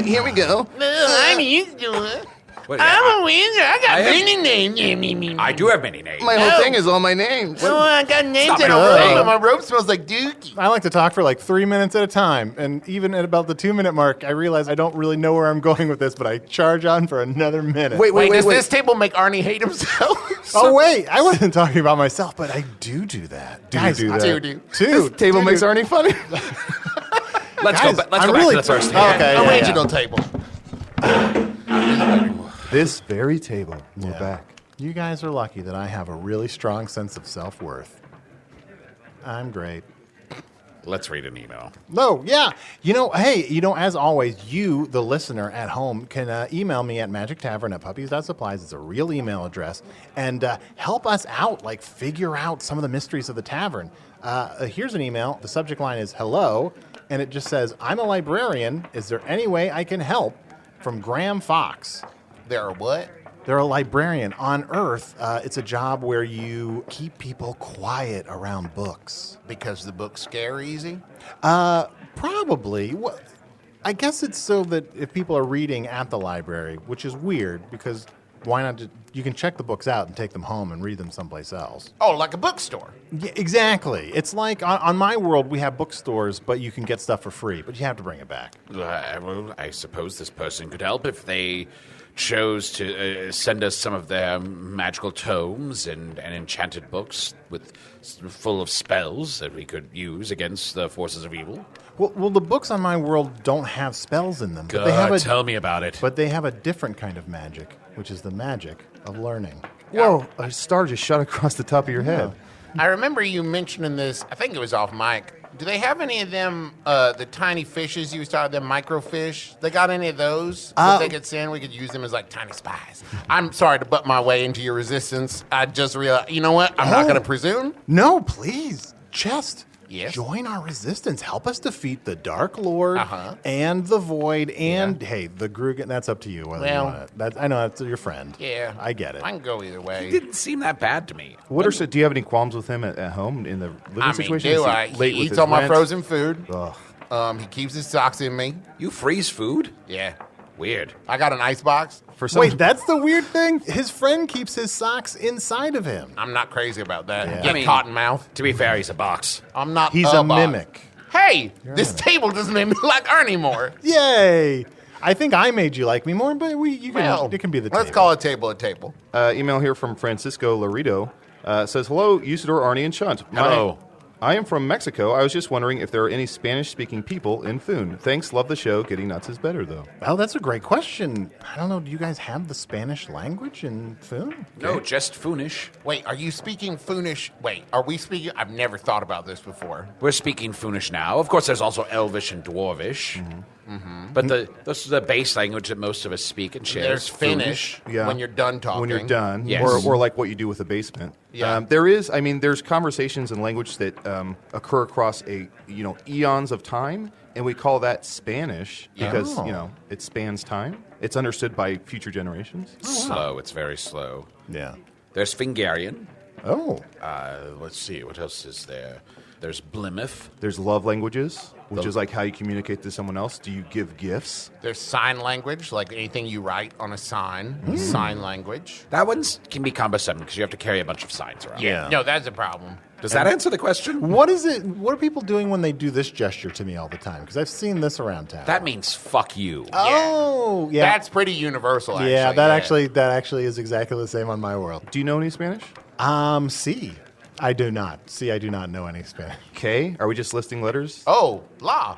Here we go. I'm used to it. What- I'm a wizard. I got I have- many names. I do have many names. My whole thing is all my names. Oh, I got names Stop in it. a robe, Oh. and my robe smells like dookie. I like to talk for like 3 minutes at a time, and even at about the 2-minute mark, I realize I don't really know where I'm going with this, but I charge on for another minute. Wait, does this table make Arnie hate himself? Oh, wait, I wasn't talking about myself, but I do that. Guys, do that? Doo-doo. Two. This table makes Arnie funny. Let's Guys, go back I'm to really the first Oh, table. okay, yeah, Original table. This very table. We're Yeah. back. You guys are lucky that I have a really strong sense of self-worth. I'm great. Let's read an email. No, yeah. As always, you, the listener at home, can email me at magictavern@puppies.supplies. It's a real email address. And help us out, figure out some of the mysteries of the tavern. Here's an email. The subject line is hello, and it just says, I'm a librarian. Is there any way I can help? From Graham Fox. There are what? They're a librarian. On Earth, it's a job where you keep people quiet around books. Because the books scare easy? Probably. Well, I guess it's so that if people are reading at the library, which is weird because why not you can check the books out and take them home and read them someplace else. Oh, like a bookstore. Yeah, exactly. It's like on my world, we have bookstores, but you can get stuff for free, but you have to bring it back. Well, I suppose this person could help if they chose to send us some of their magical tomes and enchanted books full of spells that we could use against the forces of evil. Well, the books on my world don't have spells in them. But they have Tell me about it. But they have a different kind of magic, which is the magic of learning. Whoa, a star just shot across the top of your head. I remember you mentioning this, I think it was off mic, Do they have any of them, the tiny fishes you was talking about, them microfish? They got any of those that they could send? We could use them as like tiny spies. I'm sorry to butt my way into your resistance. I just realized, you know what? I'm not going to presume. No, please. Chest. Yes? Join our resistance. Help us defeat the Dark Lord and the Void and, hey, the Grugan. That's up to you whether you want it. I know that's your friend. Yeah. I get it. I can go either way. He didn't seem that bad to me. Do you have any qualms with him at home in the living situation? Do Is he I? late He with eats his all my rent? frozen food. Ugh. He keeps his socks in me. You freeze food? Yeah. Weird. I got an ice box. For some, Wait, that's the weird thing? His friend keeps his socks inside of him. I'm not crazy about that. Yeah. Get I mean, cottonmouth. To be fair, he's a box. I'm not He's a box. mimic. Hey, this table doesn't make me like Arnie more. Yay! I think I made you like me more, but it can be the Let's table. call a table a table. email here from Francisco Laredo says, hello, Usidore, Arnie, and Chunt. Hello. I am from Mexico. I was just wondering if there are any Spanish-speaking people in Foon. Thanks. Love the show. Getting nuts is better, though. Oh, that's a great question. I don't know. Do you guys have the Spanish language in Foon? No, just Foonish. Wait, are you speaking Foonish? Wait, are we speaking? I've never thought about this before. We're speaking Foonish now. Of course, there's also Elvish and Dwarvish. But this is the base language that most of us speak and share. There's is Finnish Yeah. when you're done talking. When you're done, Yes. or like what you do with a basement. Yeah. There's conversations in language that occur across eons of time, and we call that Spanish because it spans time. It's understood by future generations. Slow. It's very slow. Yeah. There's Fingarian. Oh. Let's see. What else is there? There's Plymouth. There's love languages, which is like how you communicate to someone else. Do you give gifts? There's sign language, like anything you write on a sign. Sign language. That one can be cumbersome because you have to carry a bunch of signs around. Yeah. No, that's a problem. Does that answer the question? What is it? What are people doing when they do this gesture to me all the time? Because I've seen this around town. That means fuck you. Oh, yeah. That's pretty universal, actually. yeah, that actually is exactly the same on my world. Do you know any Spanish? C. I do not. C, I do not know any Spanish. K? Are we just listing letters? Oh, la.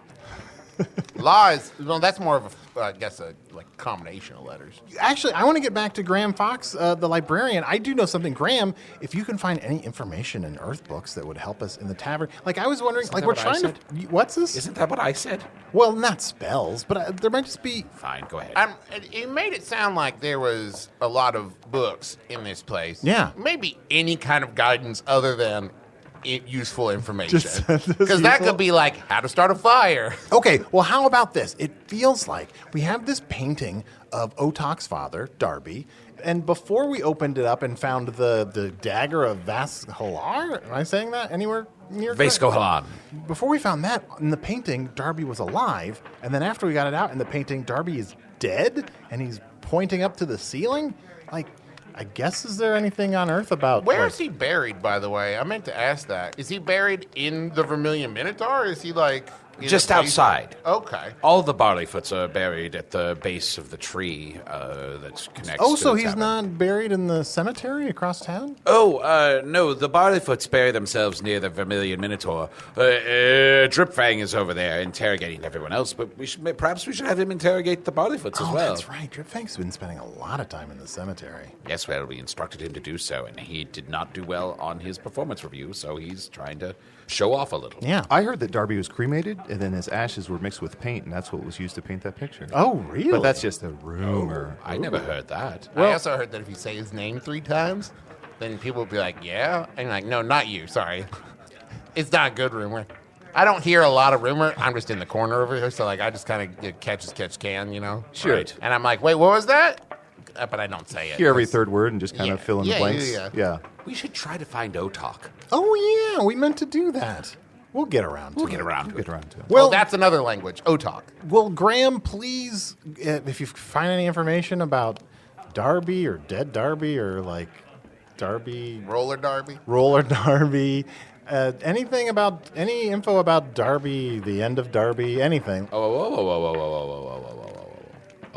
La is, well, that's more of a, I guess, a combination of letters. Actually, I want to get back to Graham Fox, the librarian. I do know something. Graham, if you can find any information in Earth books that would help us in the tavern. Like, I was wondering, that we're what I trying to. What's this? Isn't that what I said? Well, not spells, but there might just be. Fine, go ahead. It made it sound like there was a lot of books in this place. Yeah. Maybe any kind of guidance other than useful information. Just Because that useful? could be like how to start a fire. Okay, well, how about this? It feels like we have this painting of Otok's father, Darby, and before we opened it up and found the dagger of Vascolar, am I saying that anywhere near? Vasco Halan. Before we found that, in the painting, Darby was alive, and then after we got it out in the painting, Darby is dead, and he's pointing up to the ceiling? Like, I guess, is there anything on Earth about... Where is he buried, by the way? I meant to ask that. Is he buried in the Vermilion Minotaur, or is he, in Just a place- outside. Okay. All the barleyfoots are buried at the base of the tree that connects Oh, to so the he's tavern. not buried in the cemetery across town? Oh, no, the barleyfoots bury themselves near the Vermilion Minotaur. Dripfang is over there interrogating everyone else, but perhaps we should have him interrogate the barleyfoots as well. That's right. Dripfang's been spending a lot of time in the cemetery. Yes, well, we instructed him to do so, and he did not do well on his performance review, so he's trying to show off a little. Yeah. I heard that Darby was cremated, and then his ashes were mixed with paint, and that's what was used to paint that picture. Oh, really? But that's just a rumor. I never heard that. I also heard that if you say his name 3 times, then people will be like, yeah? And like, no, not you, sorry. It's not a good rumor. I don't hear a lot of rumor. I'm just in the corner over here, so I just kind of catch as catch can, Sure. Right. And I'm like, wait, what was that? But I don't say it. Hear every third word and just kind of Yeah. fill in the Yeah, blanks. yeah. We should try to find Otok. Oh, yeah. We meant to do that. We'll get around to it. We'll get around to Get it. around to it. Well, That's another language, Otok. well, Graham, please, if you find any information about Darby or dead Darby or Darby, Roller derby. roller Darby, any info about Darby, the end of Darby, anything.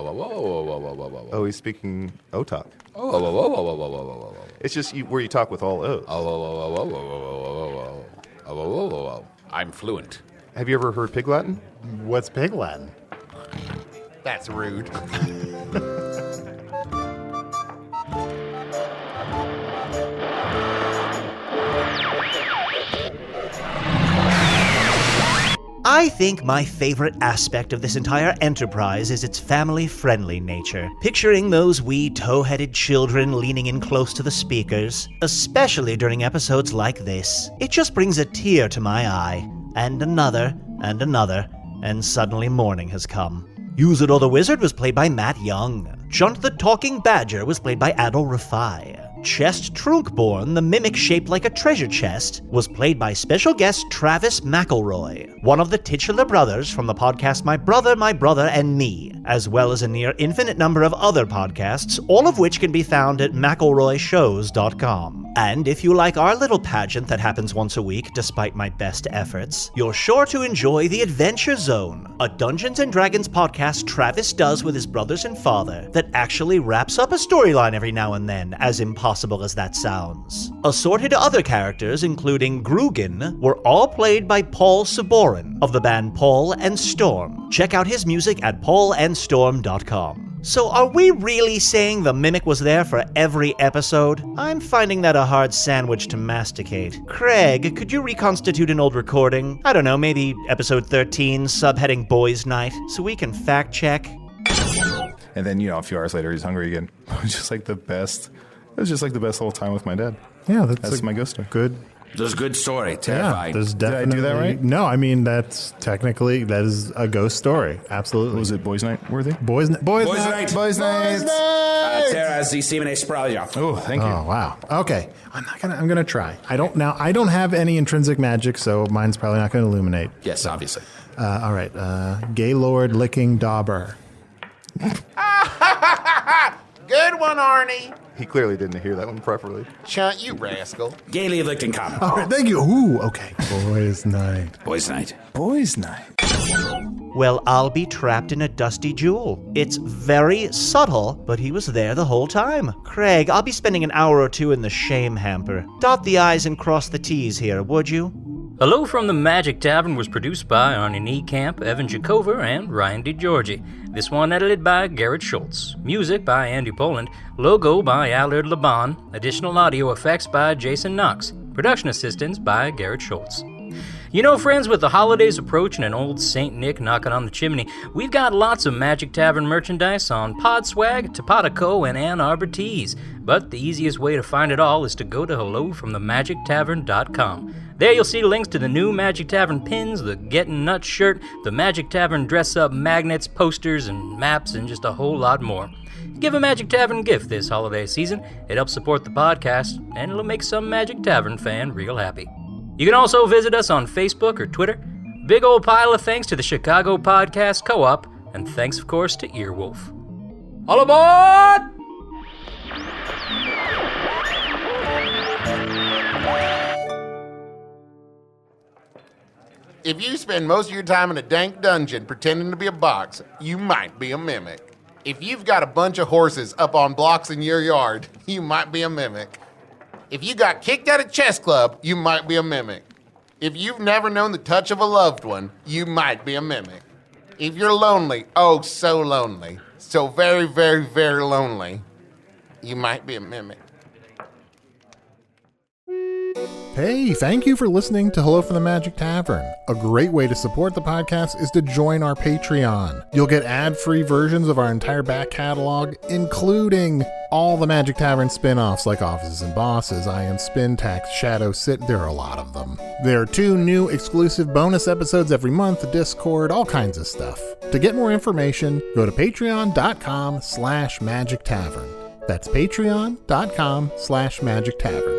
Oh, he's speaking Otok. It's just where you talk with all O's. I'm fluent. Have you ever heard Pig Latin? What's Pig Latin? That's rude. I think my favorite aspect of this entire enterprise is its family-friendly nature. Picturing those wee tow-headed children leaning in close to the speakers, especially during episodes like this, it just brings a tear to my eye. And another, and suddenly morning has come. Usidore the Wizard was played by Matt Young. Chunt the Talking Badger was played by Adal Rifai. Chest Trünkborn, the mimic shaped like a treasure chest, was played by special guest Travis McElroy, one of the titular brothers from the podcast My Brother, and Me, as well as a near infinite number of other podcasts, all of which can be found at McElroyshows.com. And if you like our little pageant that happens once a week, despite my best efforts, you're sure to enjoy The Adventure Zone, a Dungeons & Dragons podcast Travis does with his brothers and father that actually wraps up a storyline every now and then, as impossible as that sounds. Assorted other characters, including Grugan, were all played by Paul Sabourin of the band Paul and Storm. Check out his music at paulandstorm.com. So are we really saying the Mimic was there for every episode? I'm finding that a hard sandwich to masticate. Craig, could you reconstitute an old recording? I don't know, maybe episode 13, subheading Boys Night, so we can fact check? And then, a few hours later, he's hungry again. It was just like the best. It was just like the best whole time with my dad. Yeah, that's my ghost story. Good. There's a good story. Terrifying. Yeah, Did I do that right? No, I mean, that is a ghost story. Absolutely. Was it Boys Night worthy? Boys Night. Boys Night. Terra zi simene spralia. Oh, thank you. Oh, wow. Okay. I'm gonna try. I don't have any intrinsic magic, so mine's probably not gonna illuminate. Yes, obviously. All right. Gaylord licking dauber. Good one, Arnie. He clearly didn't hear that one properly. Chunt, you rascal. Gaily of Lichtenkamp. All right, thank you. Ooh, okay. Boys Night. Boys Night. Boys Night. Well, I'll be trapped in a dusty jewel. It's very subtle, but he was there the whole time. Craig, I'll be spending an hour or two in the shame hamper. Dot the I's and cross the T's here, would you? Hello from the Magic Tavern was produced by Arnie Niekamp, Evan Jacover, and Ryan DiGiorgi. This one edited by Garrett Schultz. Music by Andy Poland. Logo by Allard Laban. Additional audio effects by Jason Knox. Production assistance by Garrett Schultz. Friends, with the holidays approaching and old St. Nick knocking on the chimney, we've got lots of Magic Tavern merchandise on Podswag, Topatico, and Ann Arbor Tees. But the easiest way to find it all is to go to hellofromthemagictavern.com. There you'll see links to the new Magic Tavern pins, the Gettin' Nuts shirt, the Magic Tavern dress-up magnets, posters, and maps, and just a whole lot more. Give a Magic Tavern gift this holiday season. It helps support the podcast, and it'll make some Magic Tavern fan real happy. You can also visit us on Facebook or Twitter. Big old pile of thanks to the Chicago Podcast Co-op, and thanks, of course, to Earwolf. All aboard! If you spend most of your time in a dank dungeon pretending to be a box, you might be a mimic. If you've got a bunch of horses up on blocks in your yard, you might be a mimic. If you got kicked out of chess club, you might be a mimic. If you've never known the touch of a loved one, you might be a mimic. If you're lonely, oh so lonely, so very, very, very lonely, you might be a mimic. Hey, thank you for listening to Hello from the Magic Tavern. A great way to support the podcast is to join our Patreon. You'll get ad-free versions of our entire back catalog, including all the Magic Tavern spin-offs like Offices and Bosses, I Am Spin Tax, Shadow Sit, there are a lot of them. There are 2 new exclusive bonus episodes every month, Discord, all kinds of stuff. To get more information, go to patreon.com/Magic Tavern. That's patreon.com/Magic Tavern.